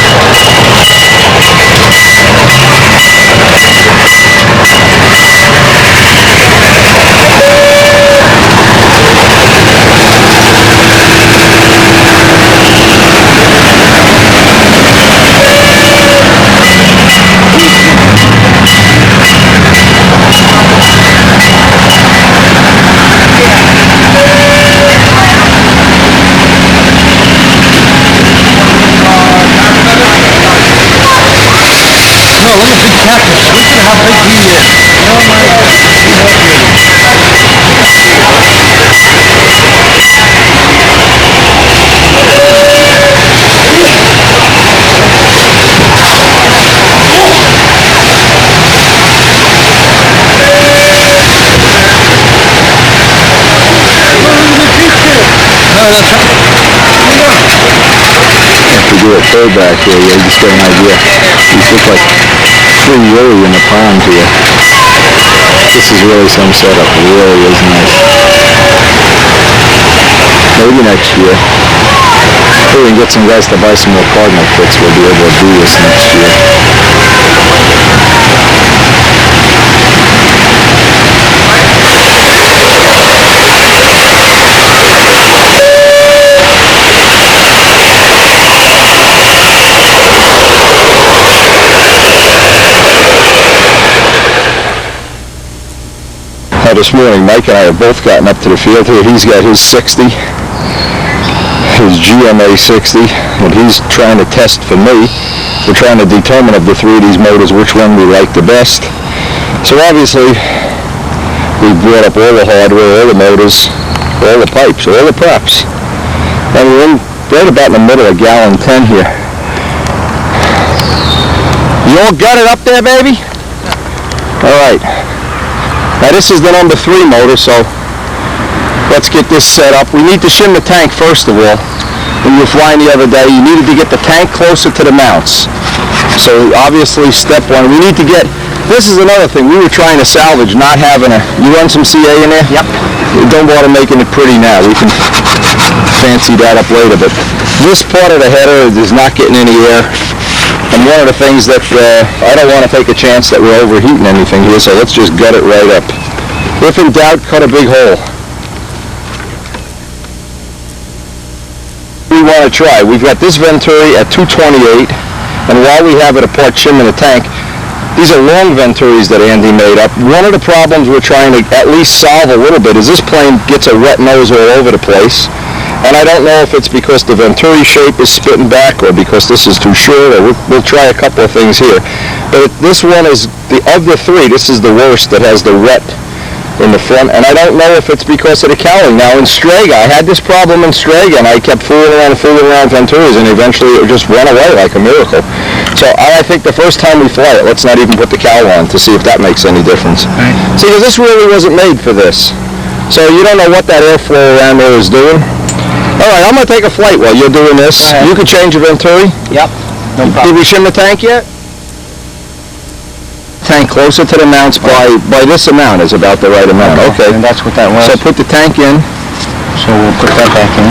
If you do a third back here, you'll just get an idea. These look like free willy in the pond here. This is really some setup. It really is nice. Maybe next year. Maybe we can get some guys to buy some more Cardinal kits. We'll be able to do this next year. This morning, Mike and I have both gotten up to the field here. He's got his 60, his GMA 60, and he's trying to test for me. We're trying to determine of the three of these motors which one we like the best. So obviously, we brought up all the hardware, all the motors, all the pipes, all the props. And we're in right about in the middle of gallon 10 here. You all got it up there, baby? All right. Now this is the number 3 motor, so let's get this set up. We need to shim the tank first of all. When you were flying the other day, you needed to get the tank closer to the mounts. So obviously step 1, we need to get, this is another thing, we were trying to salvage not having a, you run some CA in there? Yep. Don't bother making it pretty now, we can fancy that up later, but this part of the header is not getting any air. And one of the things that I don't want to take a chance that we're overheating anything here, so let's just gut it right up. If in doubt, cut a big hole. We want to try. We've got this Venturi at 228, and while we have it apart shimming the tank, These are long Venturis that Andy made up. One of the problems we're trying to at least solve a little bit is this plane gets a wet nose all over the place. And I don't know if it's because the Venturi shape is spitting back or because this is too short, or we'll try a couple of things here. But this one is, of the three, this is the worst that has the wet in the front, and I don't know if it's because of the cowling. Now in Strega, I had this problem in Strega, and I kept fooling around Venturis, and eventually it just went away like a miracle. So I think the first time we fly it, let's not even put the cowl on to see if that makes any difference. Right. See, because this really wasn't made for this. So you don't know what that airflow around there is doing. All right, I'm going to take a flight while you're doing this. You can change a Venturi. Yep. No problem. Did we shim the tank yet? Tank closer to the mounts by this amount is about the right amount. Okay. And that's what that was. So put the tank in. So we'll put that back in.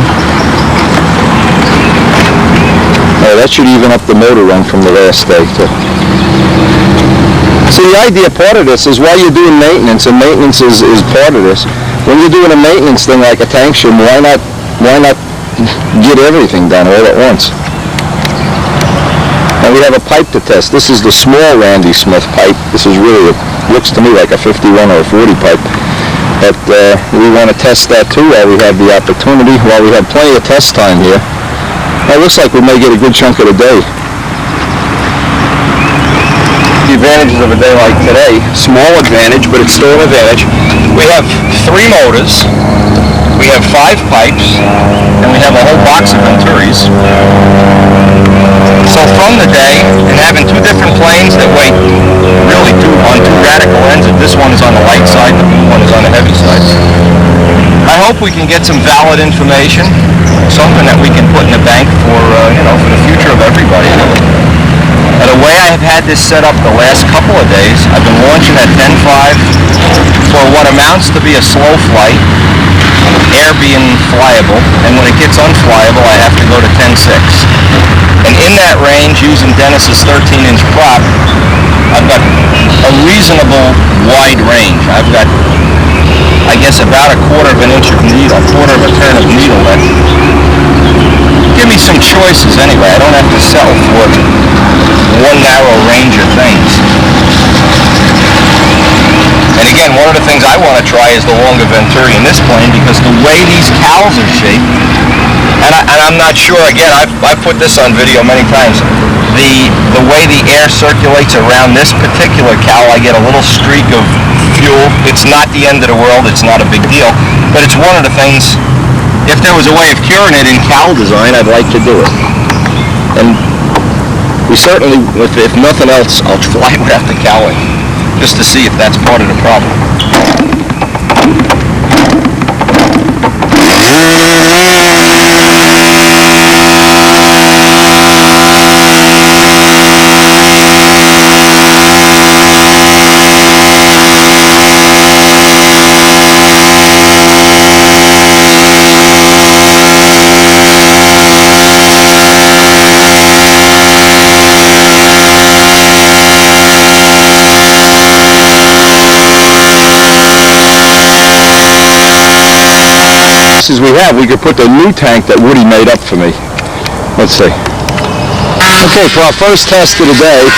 Oh, that should even up the motor run from the last day too. See, the idea part of this is while you're doing maintenance, and maintenance is part of this, when you're doing a maintenance thing like a tank shim, why not get everything done all at once? And we have a pipe to test. This is the small Randy Smith pipe. This is really, looks to me like a 51 or a 40 pipe. But we want to test that too while we have the opportunity, while we have plenty of test time here. It looks like we may get a good chunk of the day. The advantages of a day like today, small advantage, but it's still an advantage. We have 3 motors, we have 5 pipes, and we have a whole box of Venturis. So from the day, and having 2 different planes that weigh really on 2 radical ends, this one is on the light side, the one is on the heavy side. I hope we can get some valid information, something that we can put in the bank for, for the future of everybody. And the way I have had this set up the last couple of days, I've been launching at 10.5 for what amounts to be a slow flight, air being flyable, and when it gets unflyable, I have to go to 10.6. And in that range, using Dennis's 13-inch prop, I've got a reasonable wide range. I've got, I guess, about a quarter of an inch of needle, a quarter of a turn of needle length. Give me some choices anyway. I don't have to settle for one narrow range of things. And again, one of the things I want to try is the longer Venturi in this plane, because the way these cowls are shaped, and I'm not sure, again, I've put this on video many times, the way the air circulates around this particular cowl, I get a little streak of fuel. It's not the end of the world, it's not a big deal, but it's one of the things, if there was a way of curing it in cowl design, I'd like to do it. And we certainly, if nothing else, I'll fly without the cowling, just to see if that's part of the problem. As we have, we could put the new tank that Woody made up for me. Let's see. Okay, for our first test of the day, we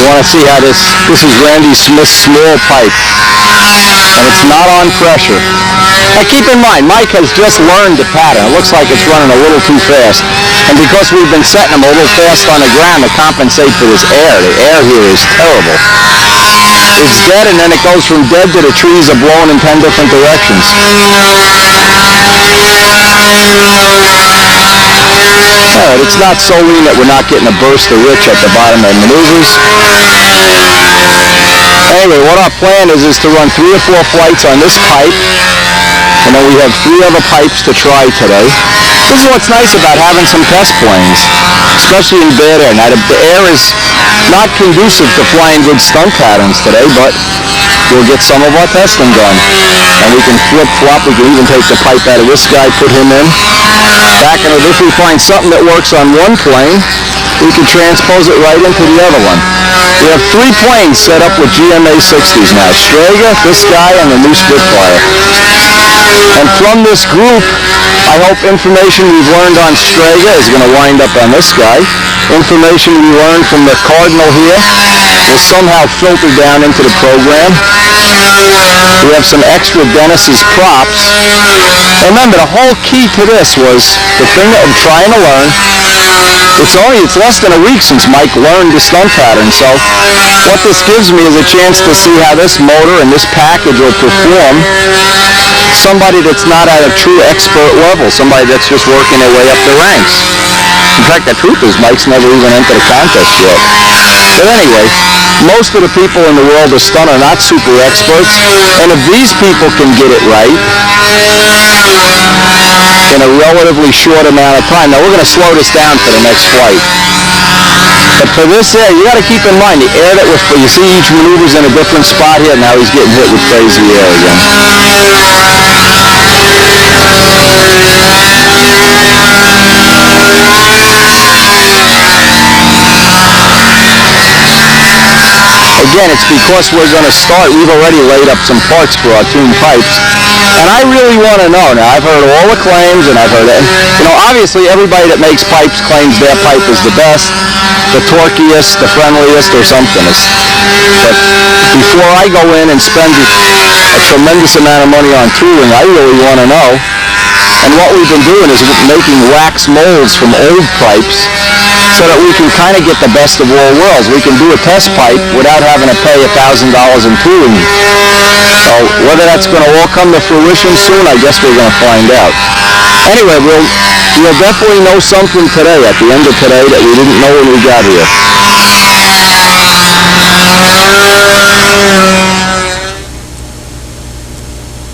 want to see how this is Randy Smith's small pipe, and it's not on pressure. Now keep in mind, Mike has just learned the pattern. It looks like it's running a little too fast, and because we've been setting them a little fast on the ground to compensate for this air, the air here is terrible. It's dead, and then it goes from dead to the trees are blowing in 10 different directions. Alright, it's not so lean that we're not getting a burst of rich at the bottom of maneuvers. Anyway, what our plan is to run 3 or 4 flights on this pipe, and then we have 3 other pipes to try today. This is what's nice about having some test planes, especially in bad air. Now, the air is not conducive to flying good stunt patterns today, but we'll get some of our testing done. And we can flip-flop. We can even take the pipe out of this guy, put him in. Back in it, if we find something that works on one plane, we can transpose it right into the other one. We have 3 planes set up with GMA 60s now. Strega, this guy, and the new Spitfire. And from this group, I hope information we've learned on Strega is going to wind up on this guy. information we learned from the Cardinal here will somehow filter down into the program. We have some extra Dennis's props. And remember, the whole key to this was the thing that I'm trying to learn. It's less than a week since Mike learned the stunt pattern, so what this gives me is a chance to see how this motor and this package will perform somebody that's not at a true expert level, somebody that's just working their way up the ranks. In fact, the truth is Mike's never even entered a contest yet. But anyway, most of the people in the world of stunt are not super experts, and if these people can get it right in a relatively short amount of time, now we're going to slow this down for the next flight. But for this air, you got to keep in mind the air that you see each maneuver's in a different spot here. Now he's getting hit with crazy air again. Again, it's because we're going to start. We've already laid up some parts for our tuned pipes. And I really want to know. Now, I've heard all the claims, and I've heard it. You know, obviously, everybody that makes pipes claims their pipe is the best, the torquiest, the friendliest, or something. But before I go in and spend a tremendous amount of money on tooling, I really want to know. And what we've been doing is making wax molds from old pipes so that we can kind of get the best of all worlds. We can do a test pipe without having to pay $1,000 in tooling. So whether that's going to all come to fruition soon, I guess we're going to find out. Anyway, we'll definitely know something today, at the end of today, that we didn't know when we got here.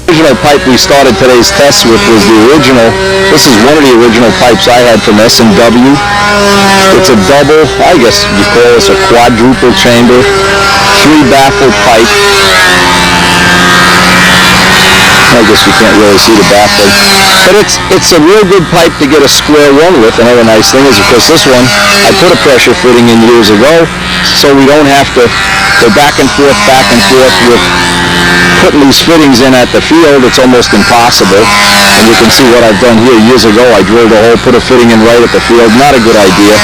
The original pipe we started today's test with was the original. This is one of the original pipes I had from S&W. It's a double, I guess you call this a quadruple chamber, 3-baffle pipe. I guess you can't really see the baffle. But it's a real good pipe to get a square one with. Another nice thing is, of course, this one, I put a pressure fitting in years ago, so we don't have to go back and forth with putting these fittings in at the field. It's almost impossible. And you can see what I've done here. Years ago, I drilled a hole, put a fitting in right at the field. Not a good idea.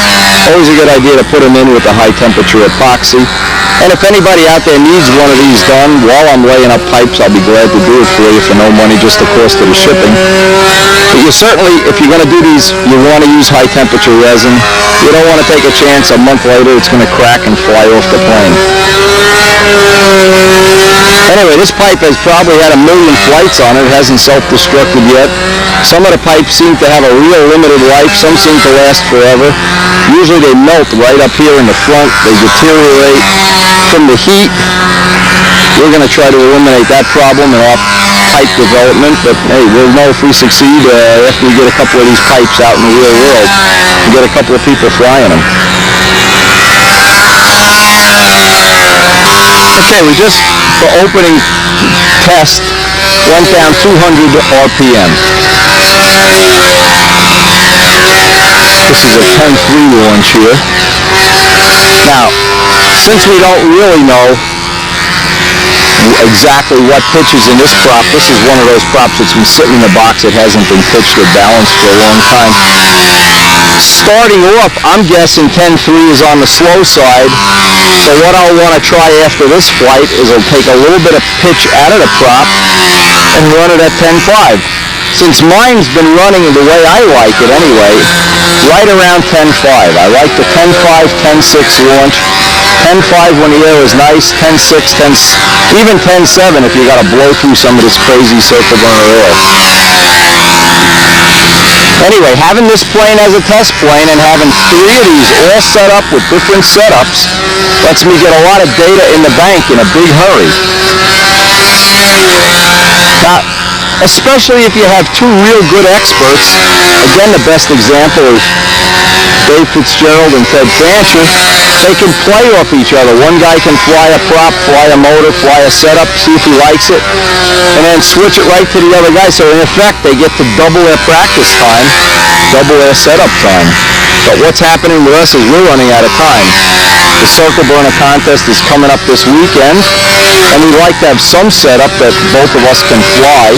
Always a good idea to put them in with a high temperature epoxy. And if anybody out there needs one of these done while I'm laying up pipes, I'll be glad to do it for you for no money, just the cost of the shipping. But you certainly, if you're going to do these, you want to use high temperature resin. You don't want to take a chance a month later it's going to crack and fly off the plane. Anyway, this pipe has probably had 1 million flights on it. It hasn't self-destructed yet. Some of the pipes seem to have a real limited life. Some seem to last forever. Usually they melt right up here in the front. They deteriorate from the heat. We're going to try to eliminate that problem in our pipe development. But hey, we'll know if we succeed after we get a couple of these pipes out in the real world and get a couple of people flying them. Okay, we just, for opening test, went down 200 RPM. This is a 10-3 launch here. Now, since we don't really know exactly what pitches in this prop, this is one of those props that's been sitting in the box that hasn't been pitched or balanced for a long time. Starting off, I'm guessing 10-3 is on the slow side. So what I'll want to try after this flight is I'll take a little bit of pitch out of the prop and run it at 10-5. Since mine's been running the way I like it anyway, right around 10-5. I like the 10-5, 10-6 launch. 10-5 when the air is nice, 10-6, even 10-7 if you got to blow through some of this crazy surface burner air. Anyway, having this plane as a test plane and having 3 of these all set up with different setups lets me get a lot of data in the bank in a big hurry. Now, especially if you have 2 real good experts, again, the best example is Dave Fitzgerald and Ted Fancher. They can play off each other. One guy can fly a prop, fly a motor, fly a setup, see if he likes it, and then switch it right to the other guy. So in effect, they get to double their practice time, double their setup time. But what's happening with us is we're running out of time. The circle burner contest is coming up this weekend, and we'd like to have some setup that both of us can fly.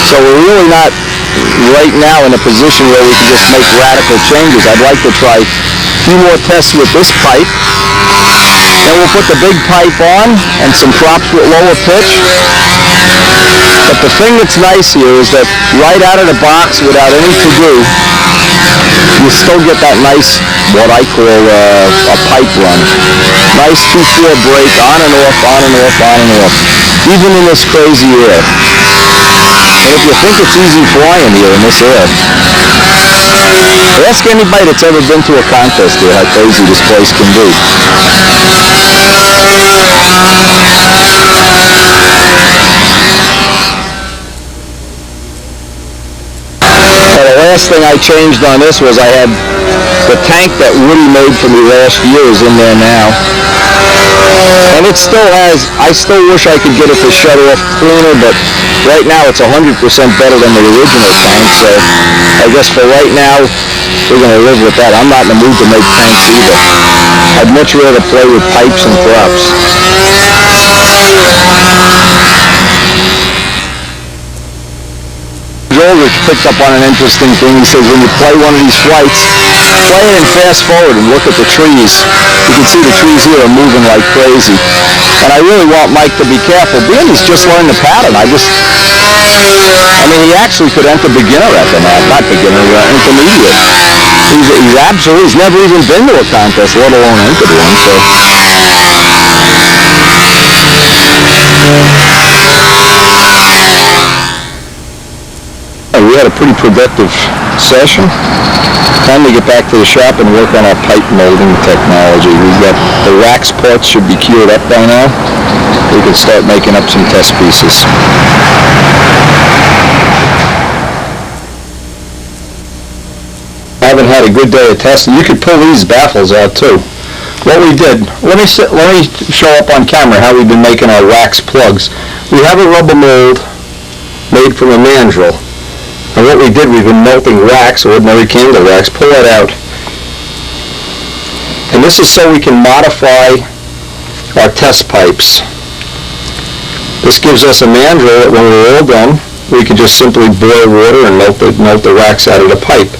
So we're really not right now in a position where we can just make radical changes. I'd like to try a few more tests with this pipe. Then we'll put the big pipe on and some props with lower pitch. But the thing that's nice here is that right out of the box, without any to-do, you still get that nice, what I call a pipe run. Nice 2/4 break, on and off, on and off, on and off. Even in this crazy air. And if you think it's easy flying here in this air, ask anybody that's ever been to a contest here how crazy this place can be. The last thing I changed on this was I had the tank that Woody made for me last year is in there now. And it still has, I still wish I could get it to shut off cleaner, but right now it's 100% better than the original tank, so I guess for right now we're going to live with that. I'm not in the mood to make tanks either. I'd much rather play with pipes and props. Aldrich picked up on an interesting thing. He says when you play one of these flights, play it and fast forward and look at the trees. You can see the trees here are moving like crazy. And I really want Mike to be careful. Being he's just learned the pattern, I mean, he actually could enter beginner at the mat. Not beginner, intermediate. He's never even been to a contest, let alone entered one, so. We had a pretty productive session. Time to get back to the shop and work on our pipe molding technology. We've got the wax parts should be cured up by now. We can start making up some test pieces. I haven't had a good day of testing. You could pull these baffles out too. What we did, let me show up on camera how we've been making our wax plugs. We have a rubber mold made from a mandrel. And what we did, we've been melting wax, ordinary candle wax, pull that out. And this is so we can modify our test pipes. This gives us a mandrel that when we're all done, we can just simply boil water and melt the wax out of the pipe.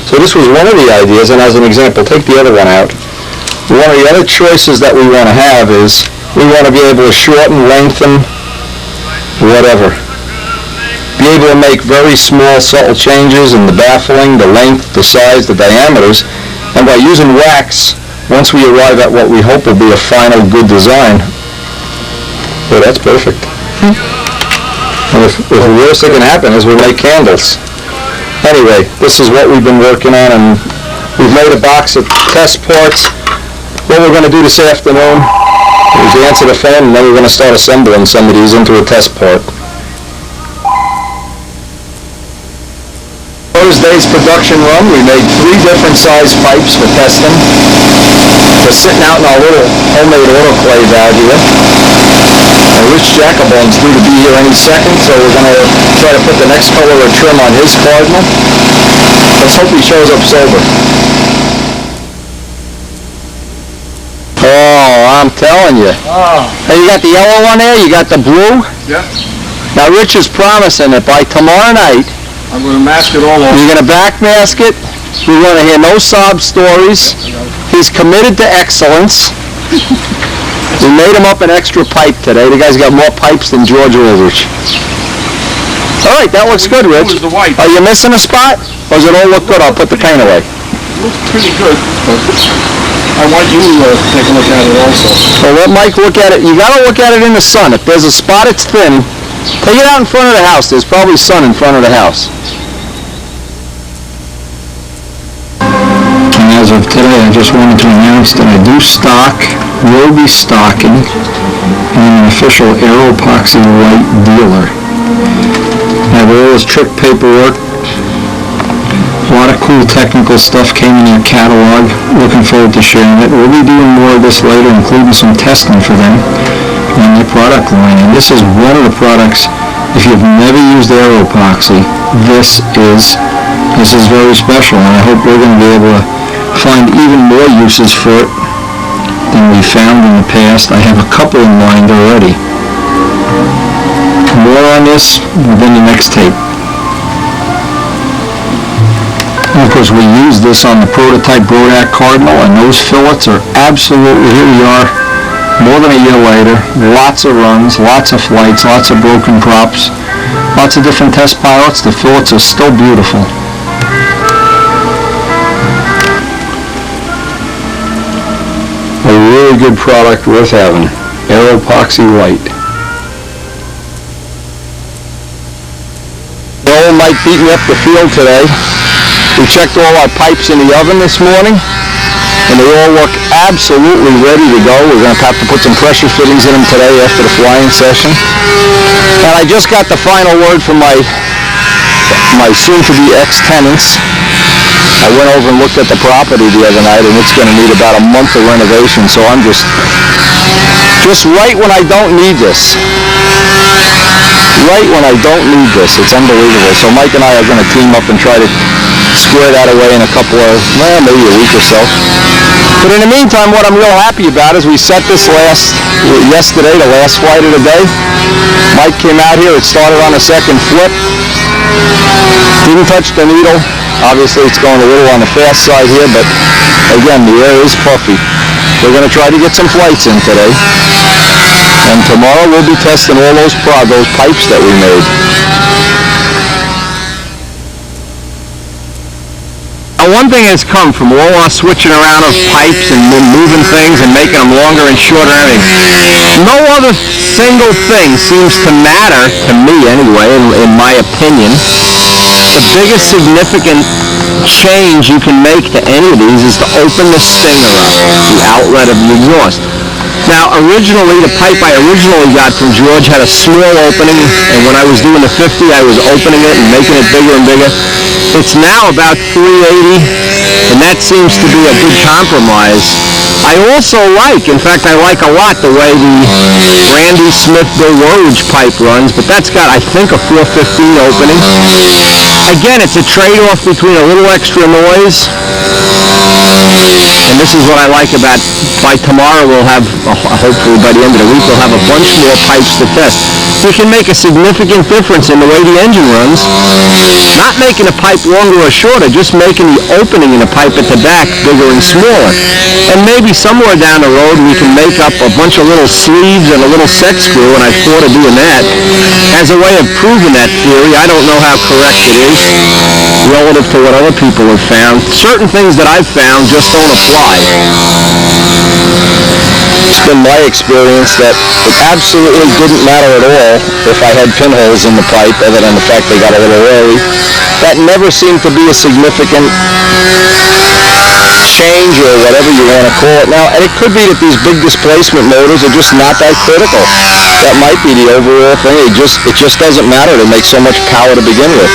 So this was one of the ideas, and as an example, take the other one out. One of the other choices that we want to have is we want to be able to shorten, lengthen, whatever. Be able to make very small, subtle changes in the baffling, the length, the size, the diameters, and by using wax, once we arrive at what we hope will be a final good design, well, that's perfect. And if the worst that can happen is we make candles. Anyway, this is what we've been working on, and we've made a box of test parts. What we're going to do this afternoon is answer the phone, and then we're going to start assembling some of these into a test part. Thursday's production run, we made 3 different size pipes for testing. We're sitting out in our little homemade autoclave out here. And Rich Jacobone's due to be here any second, so we're going to try to put the next color of trim on his Cardinal. Let's hope he shows up sober. Oh, I'm telling you. Oh. Hey, you got the yellow one there? You got the blue? Yeah. Now Rich is promising that by tomorrow night, I'm going to mask it all over. you're going to backmask it. We want to hear no sob stories. He's committed to excellence. We made him up an extra pipe today. The guy's got more pipes than George Aldrich. All right, that looks good, Rich. Are you missing a spot? Or does it all look good? I'll put the paint away. It looks pretty good, but I want you to take a look at it also. Well, let Mike look at it. You got to look at it in the sun. If there's a spot it's thin, take it out in front of the house. There's probably sun in front of the house. And as of today, I just wanted to announce that I will be stocking an official Aeropoxy White dealer. I have all this trick paperwork. A lot of cool technical stuff came in their catalog. Looking forward to sharing it. We'll be doing more of this later, including some testing for them and their product line. And this is one of the products, if you've never used Aeropoxy, this is very special, and I hope we're going to be able to find even more uses for it than we found in the past. I have a couple in mind already. More on this within the next tape. And of course, we used this on the prototype Brodak Cardinal, and those fillets are absolutely, here we are, more than a year later, lots of runs, lots of flights, lots of broken props, lots of different test pilots. The fillets are still beautiful. A really good product worth having. Aero Epoxy White. Old Mike beat me up the field today. We checked all our pipes in the oven this morning, and they all look absolutely ready to go. We're going to have to put some pressure fittings in them today after the flying session. And I just got the final word from my soon-to-be ex-tenants. I went over and looked at the property the other night, and it's going to need about a month of renovation, so I'm just right when I don't need this. Right when I don't need this. It's unbelievable. So Mike and I are going to team up and try to square that away in a couple of, well, maybe a week or so. But in the meantime, what I'm real happy about is we set this yesterday, the last flight of the day. Mike came out here. It started on a second flip. Didn't touch the needle. Obviously, it's going a little on the fast side here, but again, the air is puffy. We're going to try to get some flights in today. And tomorrow we'll be testing all those pipes that we made. Now, one thing has come from all our switching around of pipes and moving things and making them longer and shorter and everything. No other single thing seems to matter, to me anyway, in my opinion. The biggest significant change you can make to any of these is to open the stinger up, the outlet of the exhaust. Now, originally, the pipe I originally got from George had a small opening, and when I was doing the 50, I was opening it and making it bigger and bigger. It's now about 380, and that seems to be a good compromise. I also in fact, I like a lot the way the Randy Smith Bill Wurridge pipe runs, but that's got, I think, a 415 opening. Again, it's a trade-off between a little extra noise, and this is what I like about, by tomorrow we'll have, hopefully by the end of the week, we'll have a bunch more pipes to test. You can make a significant difference in the way the engine runs, not making a pipe longer or shorter, just making the opening in the pipe at the back bigger and smaller. And maybe somewhere down the road we can make up a bunch of little sleeves and a little set screw, and I thought of doing that as a way of proving that theory. I don't know how correct it is relative to what other people have found. Certain things that I've found just don't apply. It's been my experience that it absolutely didn't matter at all if I had pinholes in the pipe, other than the fact they got a little oily. That never seemed to be a significant change or whatever you want to call it now. And it could be that these big displacement motors are just not that critical. That might be the overall thing. It just doesn't matter to make so much power to begin with.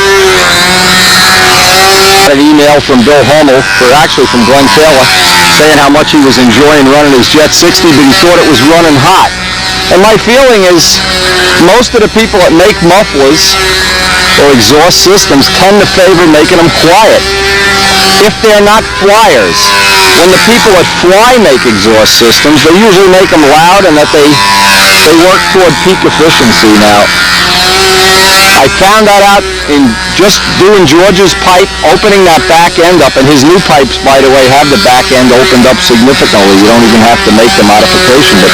An email from Bill Hummel, actually from Glenn Taylor, saying how much he was enjoying running his Jett 60, but he thought it was running hot. And my feeling is most of the people that make mufflers or exhaust systems tend to favor making them quiet. If they're not flyers, when the people that fly make exhaust systems, they usually make them loud and that they work toward peak efficiency. Now, I found that out in just doing George's pipe, opening that back end up, and his new pipes, by the way, have the back end opened up significantly. You don't even have to make the modification. But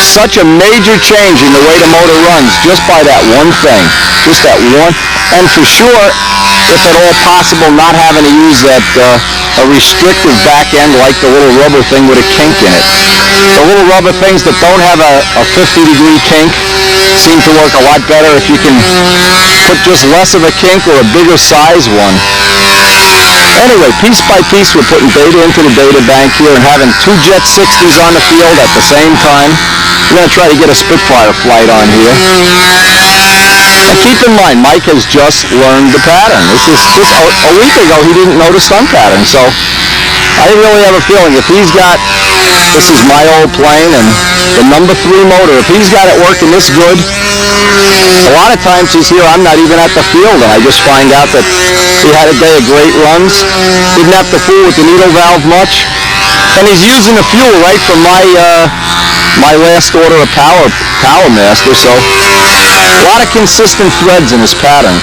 such a major change in the way the motor runs just by that one thing, just that one, and for sure, if at all possible, not having to use that a restrictive back end like the little rubber thing with a kink in it. The little rubber things that don't have a 50-degree kink seem to work a lot better if you can put just less of a kink or a bigger size one. Anyway, piece by piece, we're putting data into the data bank here and having two Jett 60s on the field at the same time. We're going to try to get a Spitfire flight on here. And keep in mind, Mike has just learned the pattern. A week ago, he didn't notice sun pattern, so I really have a feeling if he's got, this is my old plane, and the number 3 motor, if he's got it working this good, a lot of times he's here, I'm not even at the field, and I just find out that he had a day of great runs, didn't have to fool with the needle valve much, and he's using the fuel right from my last order of Power Master, so a lot of consistent threads in his pattern.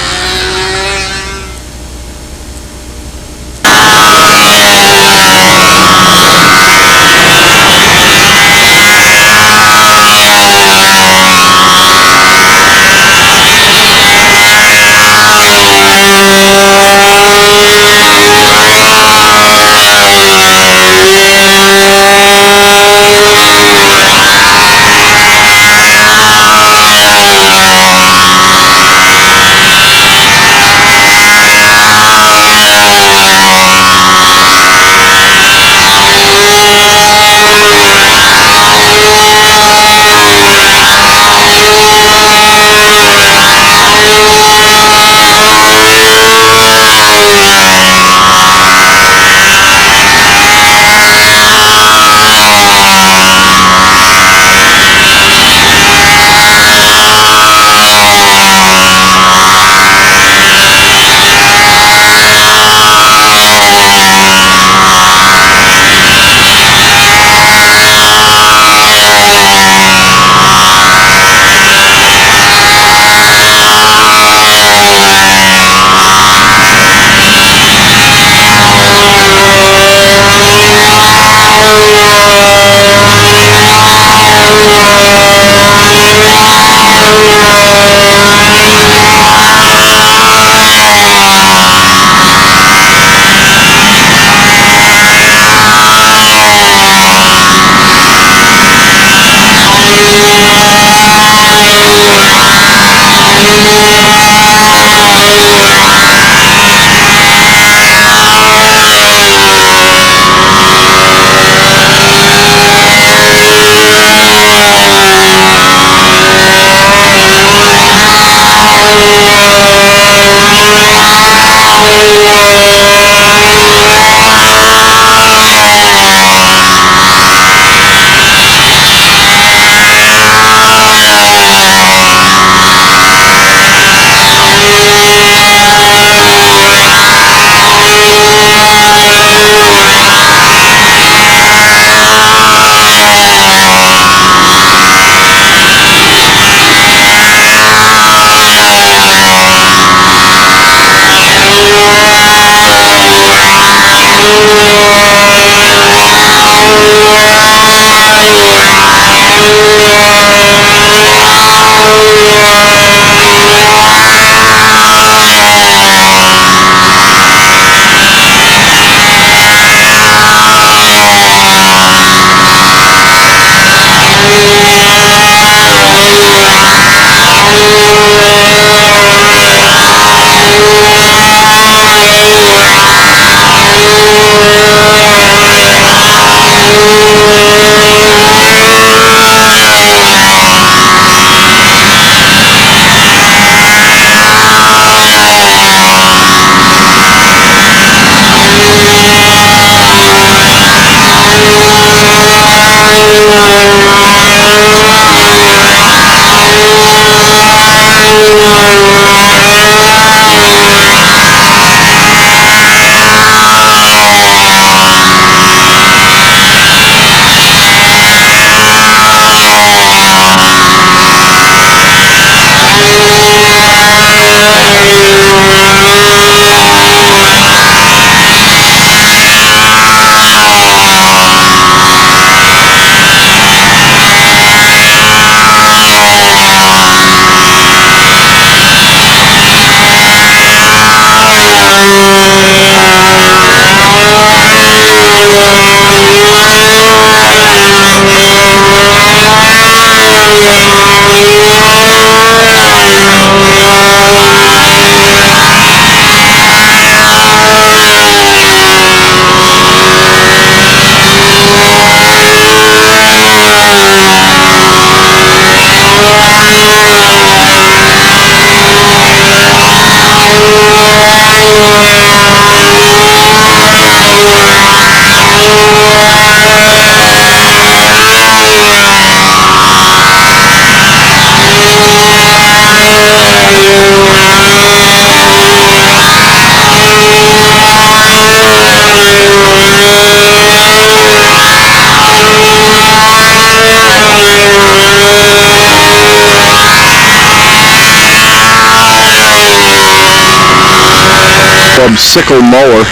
Sickle mower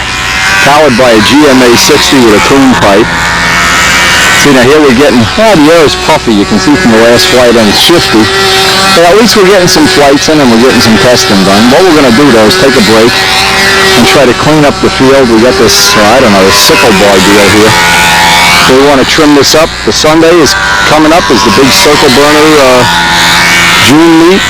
powered by a GMA 60 with a tune pipe. See, now here we're getting, the air is puffy, you can see from the last flight, and it's shifty, but at least we're getting some flights in and we're getting some testing done. What we're going to do though is take a break and try to clean up the field. We got this, this sickle bar deal here. So we want to trim this up. The Sunday is coming up as the big circle burner June meet.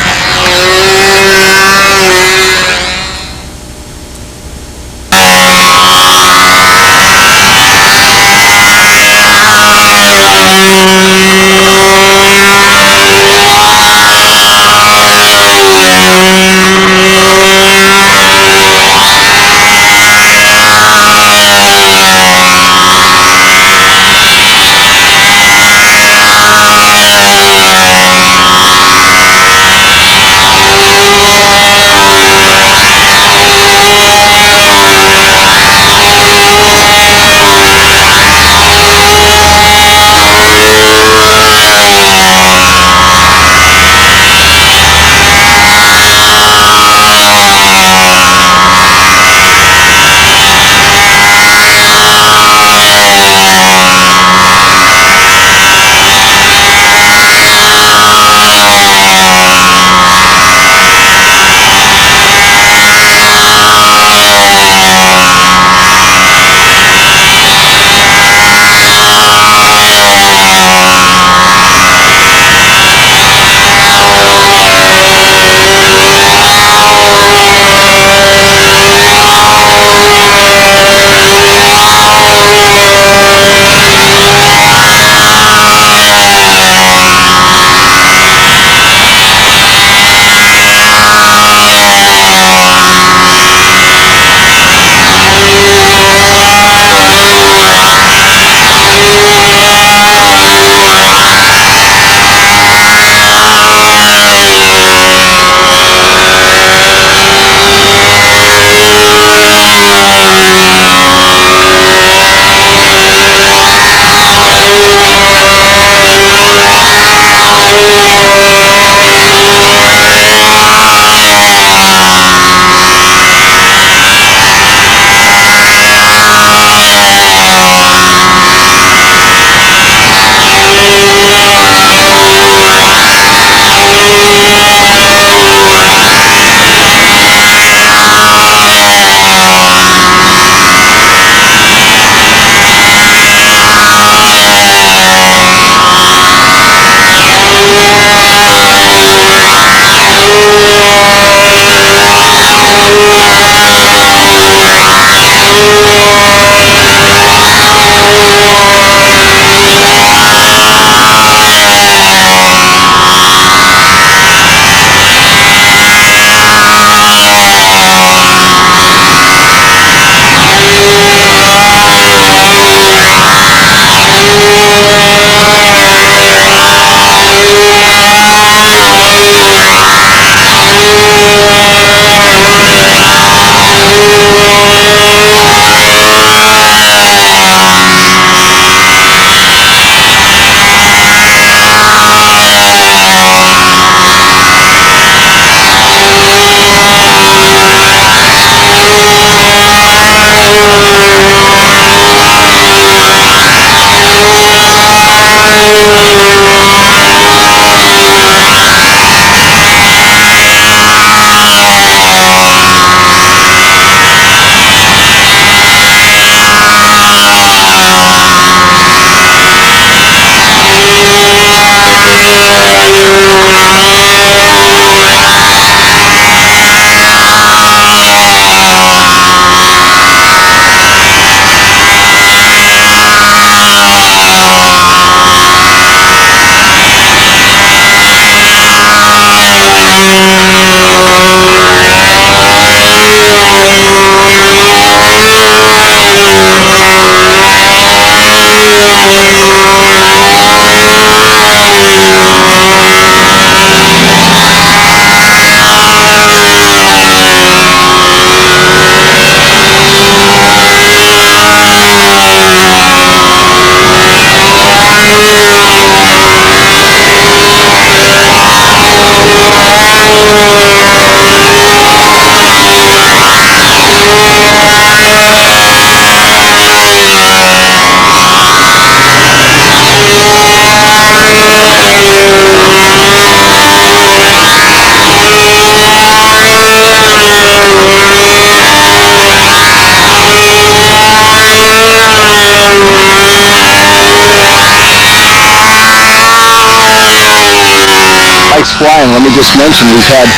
just mentioned, we've had,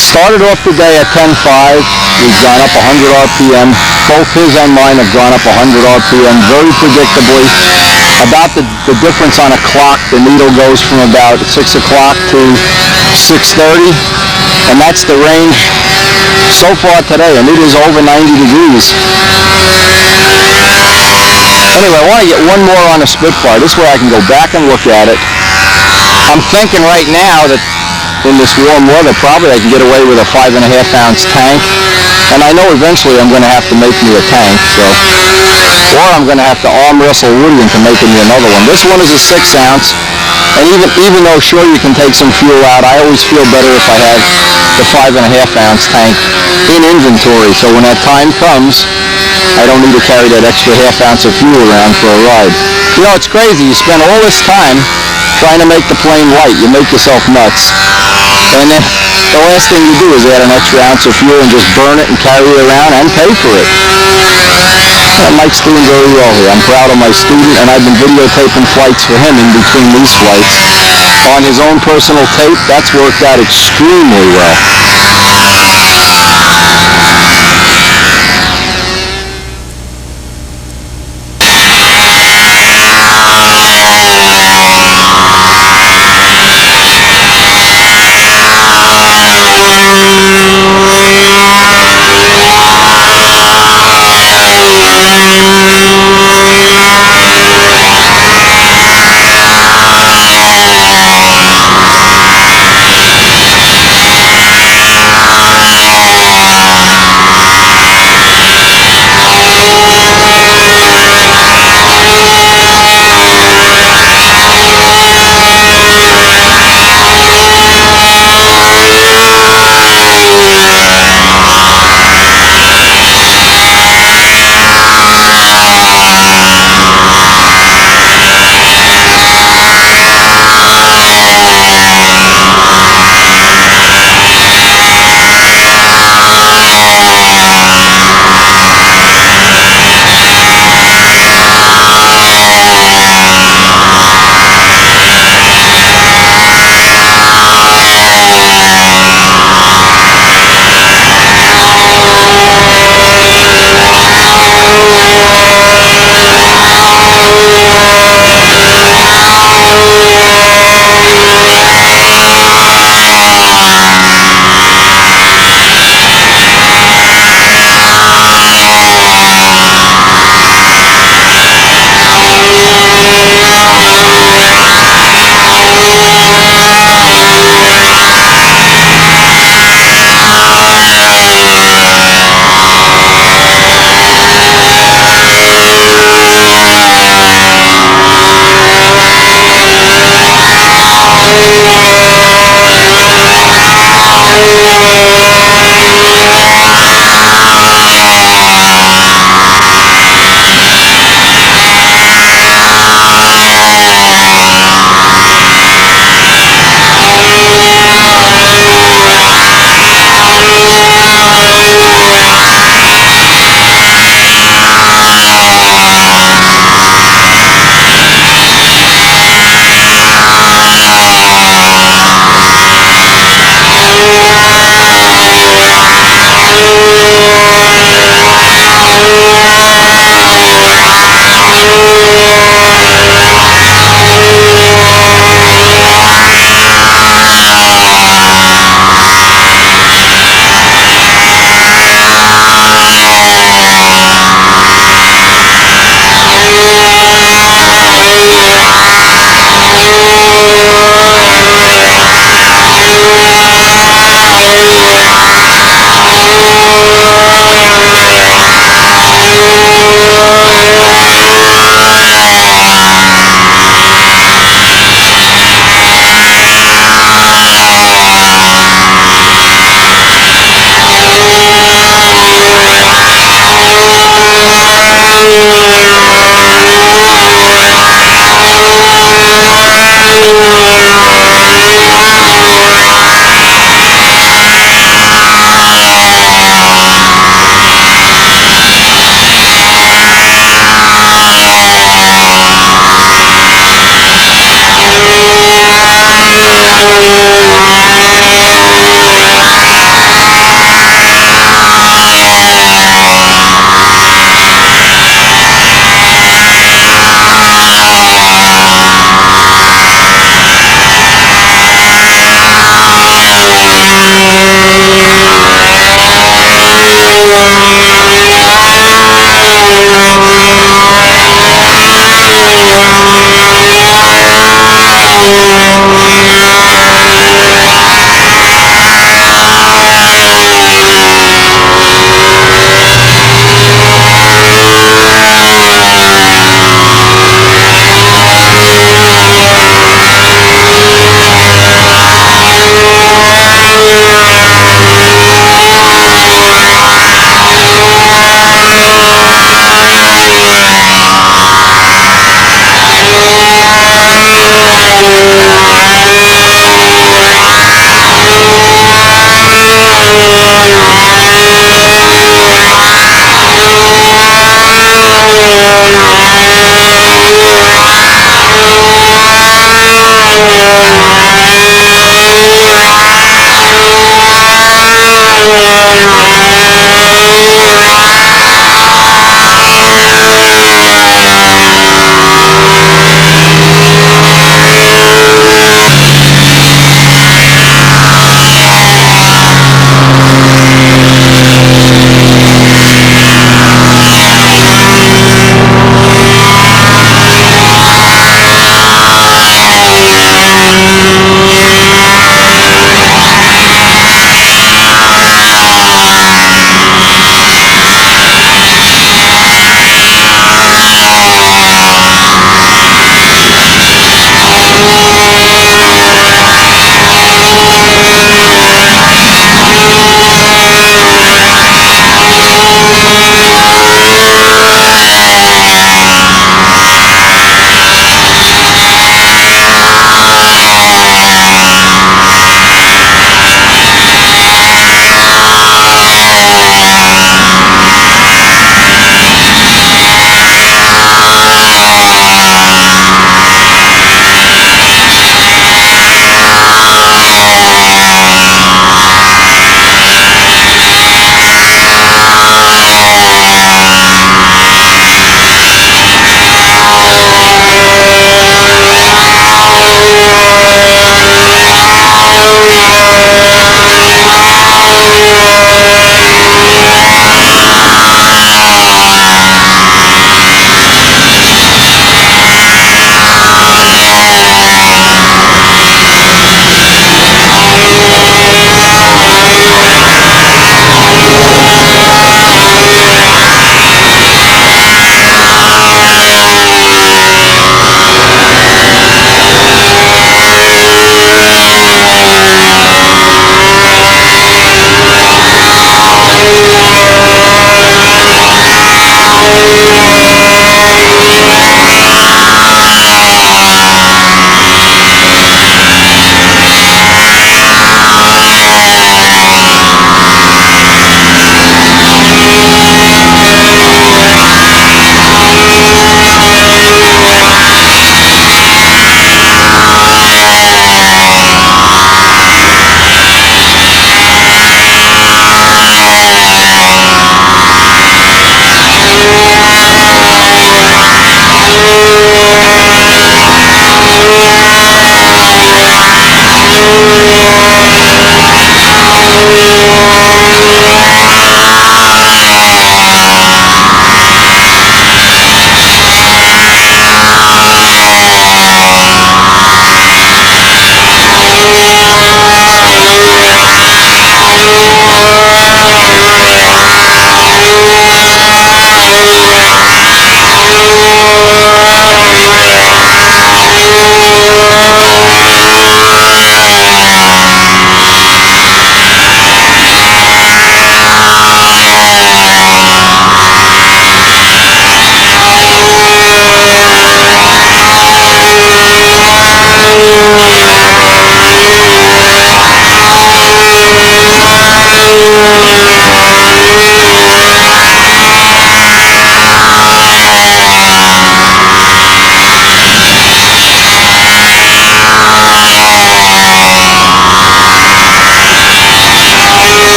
started off the day at 10.5, we've gone up 100 RPM, both his and mine have gone up 100 RPM, very predictably. About the difference on a clock, the needle goes from about 6 o'clock to 6:30, and that's the range so far today, and it is over 90 degrees. Anyway, I want to get one more on the Spitfire. This way I can go back and look at it. I'm thinking right now that in this warm weather, probably I can get away with a 5.5-ounce tank. And I know eventually I'm going to have to make me a tank, or I'm going to have to arm wrestle Woody into making me another one. This one is a 6-ounce, and even though sure you can take some fuel out, I always feel better if I have the 5.5-ounce tank in inventory, so when that time comes, I don't need to carry that extra half-ounce of fuel around for a ride. You know, it's crazy. You spend all this time trying to make the plane light. You make yourself nuts. And then the last thing you do is add an extra ounce of fuel and just burn it and carry it around and pay for it. Mike's doing very well here. I'm proud of my student, and I've been videotaping flights for him in between these flights. On his own personal tape, that's worked out extremely well.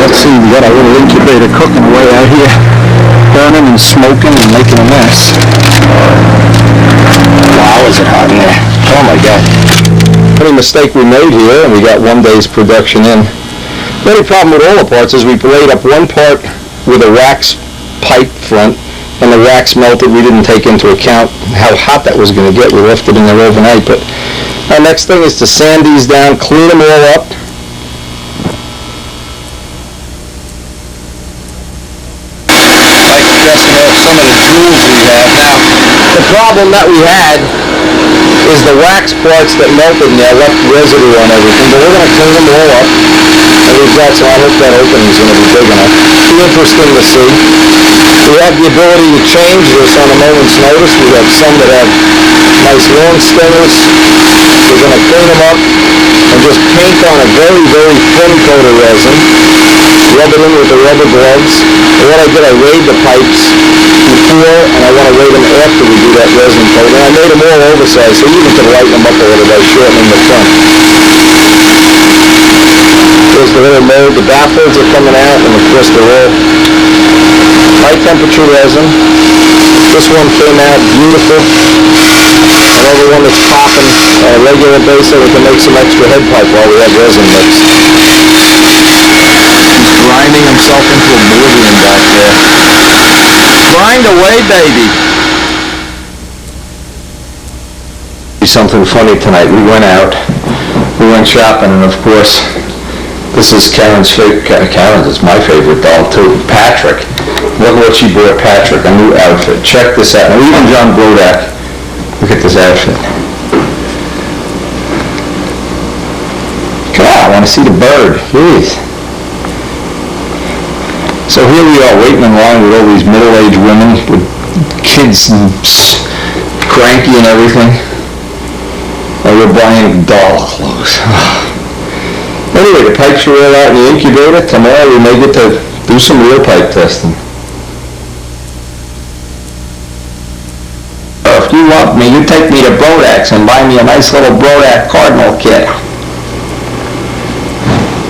Let's see, we got a little incubator cooking away out here, burning and smoking and making a mess. Wow, is it hot in there? Oh my God. The only mistake we made here, and we got 1 day's production in. The only problem with all the parts is we laid up one part with a wax pipe front, and the wax melted. We didn't take into account how hot that was going to get. We left it in there overnight. But our next thing is to sand these down, clean them all up. Dusting off some of the jewels we have. Now, the problem that we had is the wax parts that melted and they left residue on everything, but we're going to clean them all up. And we've got some, I hope that opening's going to be big enough. Be interesting to see. We have the ability to change this on a moment's notice. We have some that have nice long stingers. We're going to clean them up and just paint on a very, very thin coat of resin. Rub it in with the rubber gloves. And what I did, I weighed the pipes before, and I want to weigh them after we do that resin coat. And I made them all oversized, so you even can lighten them up a little by shortening the front. There's the little mold. The baffles are coming out, and of course they're all high temperature resin. This one came out beautiful. Another one that's popping on a regular basis, so we can make some extra head pipe while we have resin mixed. He's grinding himself into oblivion back there. Grind away, baby. Something funny tonight. We went out. We went shopping, and of course, this is Karen's favorite. Karen's is my favorite doll too. Patrick. Look what she bought Patrick, a new outfit. Check this out. Now, even John Brodak. Look at this outfit. Come on, I want to see the bird. Jeez. So here we are waiting in line with all these middle-aged women with kids and cranky and everything. And we're buying doll clothes. Anyway, the pipes are all out in the incubator. Tomorrow we may get to do some real pipe testing. If you want me, you take me to Brodak's and buy me a nice little Brodak Cardinal kit.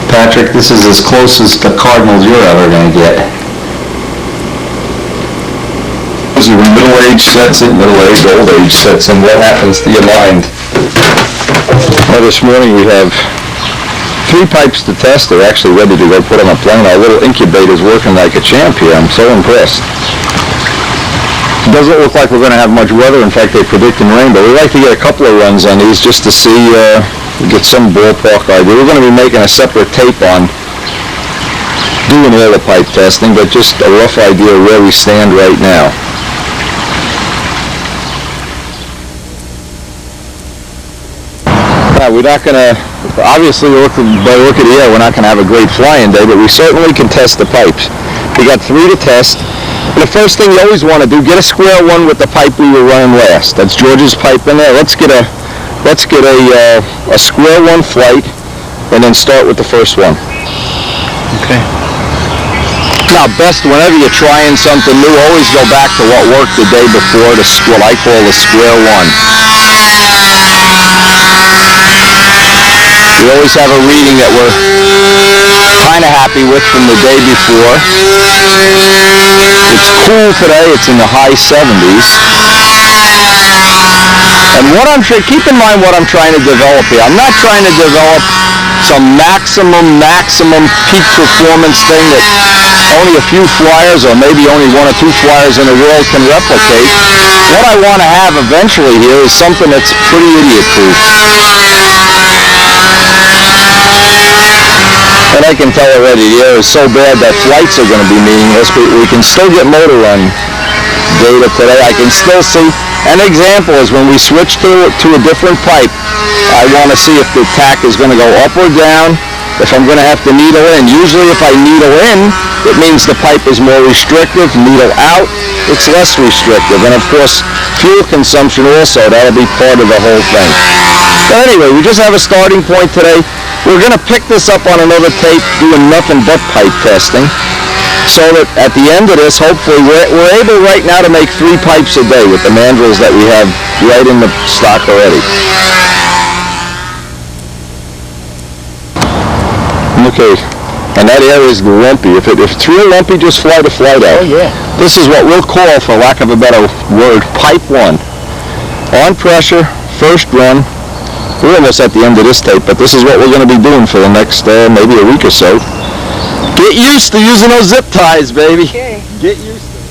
Patrick, this is as close as the Cardinals you're ever going to get. When middle age sets in, middle age, old age sets in, what happens to your mind? Well, this morning we have 3 pipes to test. They're actually ready to go put on a plane. Our little incubator's working like a champ here. I'm so impressed. It doesn't look like we're going to have much weather. In fact, they're predicting rain, but we like to get a couple of runs on these just to see, get some ballpark idea. We're going to be making a separate tape on doing all the pipe testing, but just a rough idea of where we stand right now. Now, we're not going to, obviously, by look at the air, we're not going to have a great flying day, but we certainly can test the pipes. We got 3 to test. And the first thing you always want to do, get a square one with the pipe we were running last. That's George's pipe in there. Let's get a square one flight, and then start with the first one. Okay. Now, best whenever you're trying something new, always go back to what worked the day before, what I call the square one. We always have a reading that we're kind of happy with from the day before. It's cool today. It's in the high 70s. And keep in mind what I'm trying to develop here. I'm not trying to develop some maximum peak performance thing that only a few flyers or maybe only 1 or 2 flyers in the world can replicate. What I want to have eventually here is something that's pretty idiot-proof. And I can tell already the air is so bad that flights are going to be meaningless, but we can still get motor run data today. I can still see. An example is when we switch to a different pipe, I want to see if the tack is going to go up or down, if I'm going to have to needle in. Usually if I needle in, it means the pipe is more restrictive. Needle out, it's less restrictive. And of course, fuel consumption also, that'll be part of the whole thing. But anyway, we just have a starting point today. We're going to pick this up on another tape doing nothing but pipe testing, so that at the end of this, hopefully, we're able right now to make 3 pipes a day with the mandrels that we have right in the stock already. Okay, And that area is lumpy. If it's real lumpy, just fly the flight out. Oh, yeah. This is what we'll call, for lack of a better word, pipe 1. On pressure, first run. We're almost at the end of this tape, but this is what we're going to be doing for the next maybe a week or so. Get used to using those zip ties, baby. Okay. Get used to it.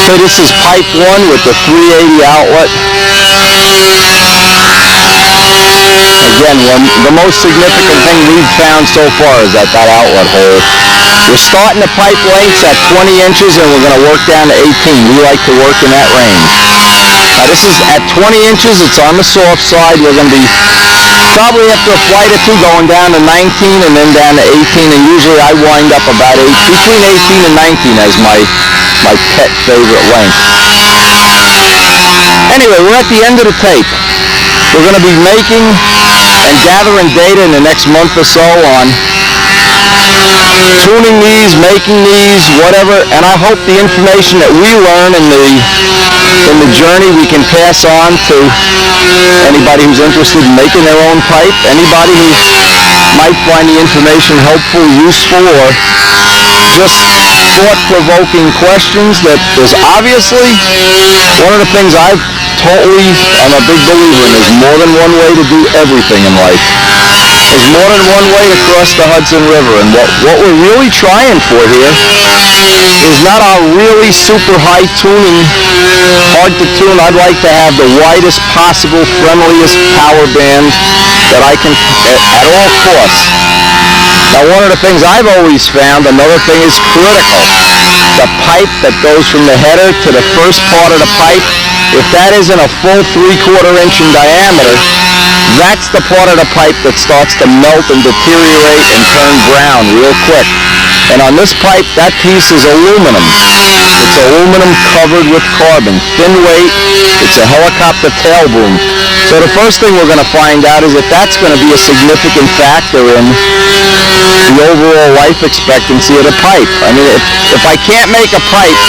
So this is pipe 1 with the 380 outlet. Again, the most significant thing we've found so far is at that outlet hole. We're starting the pipe lengths at 20 inches and we're going to work down to 18. We like to work in that range. Now this is at 20 inches, it's on the soft side. We're going to be probably after a flight or two going down to 19 and then down to 18, and usually I wind up about between 18 and 19 as my pet favorite length. Anyway, we're at the end of the tape. We're going to be making and gathering data in the next month or so on tuning these, making these, whatever, and I hope the information that we learn in the journey we can pass on to anybody who's interested in making their own pipe, anybody who might find the information helpful, useful, or just thought-provoking questions. That there's obviously one of the things I'm a big believer in. There's more than one way to do everything in life. There's more than one way to cross the Hudson River, and what we're really trying for here is not our really super high tuning, hard to tune. I'd like to have the widest possible, friendliest power band that I can at all costs. Now, one of the things I've always found, another thing is critical. The pipe that goes from the header to the first part of the pipe, if that isn't a full 3/4 inch in diameter, that's the part of the pipe that starts to melt and deteriorate and turn brown real quick. And on this pipe, that piece is aluminum. It's aluminum covered with carbon, thin weight. It's a helicopter tail boom. So the first thing we're going to find out is if that's going to be a significant factor in the overall life expectancy of the pipe. I mean, if I can't make a pipe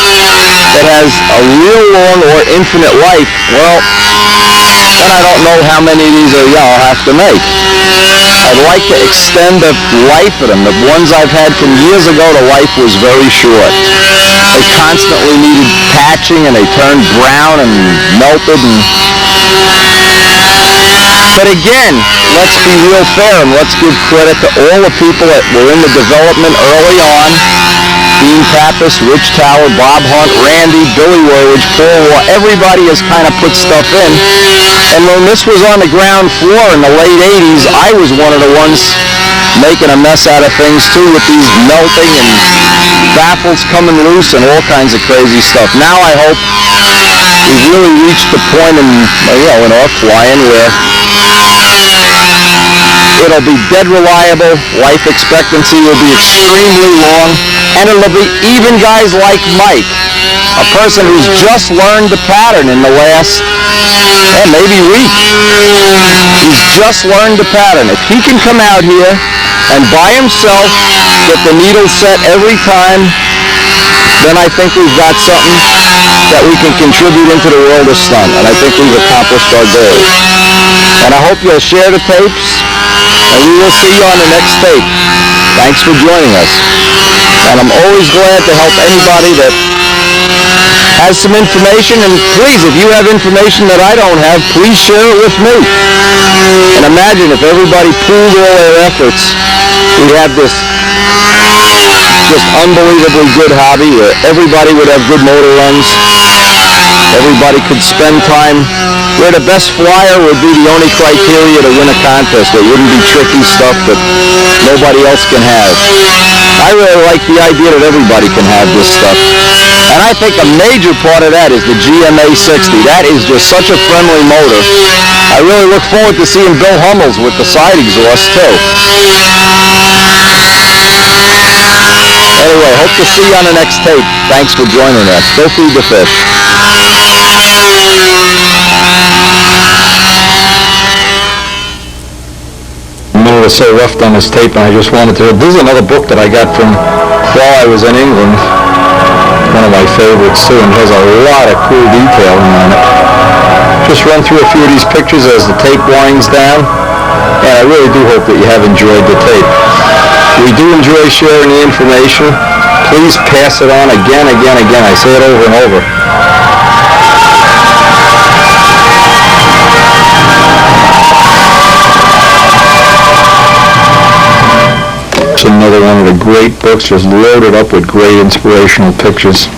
that has a real long or infinite life, well, then I don't know how many of these I'll have to make. I'd like to extend the life of them. The ones I've had from years ago, the life was very short. They constantly needed patching and they turned brown and melted. But again, let's be real fair and let's give credit to all the people that were in the development early on. Dean Pappas, Rich Tower, Bob Hunt, Randy, Billy Wurwich, Paul Waugh, everybody has kind of put stuff in. And when this was on the ground floor in the late 80s, I was one of the ones making a mess out of things too, with these melting and baffles coming loose and all kinds of crazy stuff. Now I hope we've really reached the point in our flying where it'll be dead reliable, life expectancy will be extremely long, and it'll be even guys like Mike, a person who's just learned the pattern in the last, maybe week. He's just learned the pattern. If he can come out here and by himself get the needle set every time, then I think we've got something that we can contribute into the world of stunt, and I think we've accomplished our goal. And I hope you'll share the tapes, and we will see you on the next tape. Thanks for joining us. And I'm always glad to help anybody that has some information, and please, if you have information that I don't have, please share it with me. And imagine if everybody pooled all their efforts, we'd have this just unbelievably good hobby where everybody would have good motor runs. Everybody could spend time where the best flyer would be the only criteria to win a contest. There wouldn't be tricky stuff that nobody else can have. I really like the idea that everybody can have this stuff. And I think a major part of that is the GMA 60. That is just such a friendly motor. I really look forward to seeing Bill Hummels with the side exhaust too. Anyway, hope to see you on the next tape. Thanks for joining us. Go feed the fish. A minute or so left on this tape, and I just wanted to... This is another book that I got from while I was in England. One of my favorites, too, and has a lot of cool detailing on it. Just run through a few of these pictures as the tape winds down. And I really do hope that you have enjoyed the tape. We do enjoy sharing the information. Please pass it on again. I say it over and over. It's another one of the great books, just loaded up with great inspirational pictures.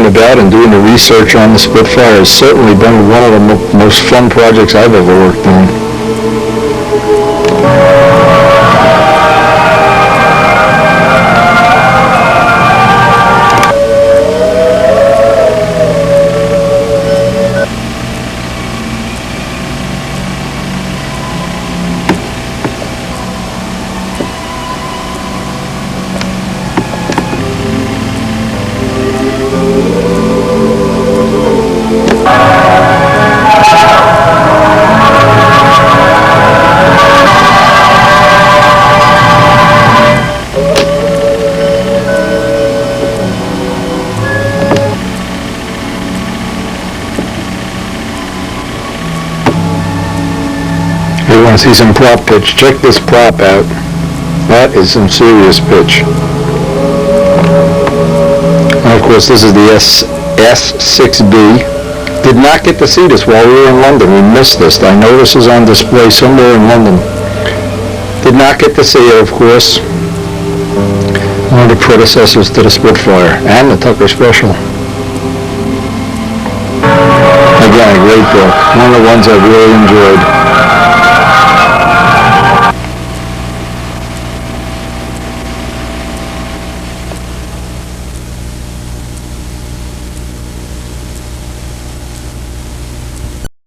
About and doing the research on the Spitfire has certainly been one of the most fun projects I've ever worked on. See some prop pitch. Check this prop out. That is some serious pitch. And of course, this is the S6B. Did not get to see this while we were in London. We missed this. I know this is on display somewhere in London. Did not get to see it, of course. One of the predecessors to the Spitfire and the Tucker Special. Again, a great book. One of the ones I really enjoyed.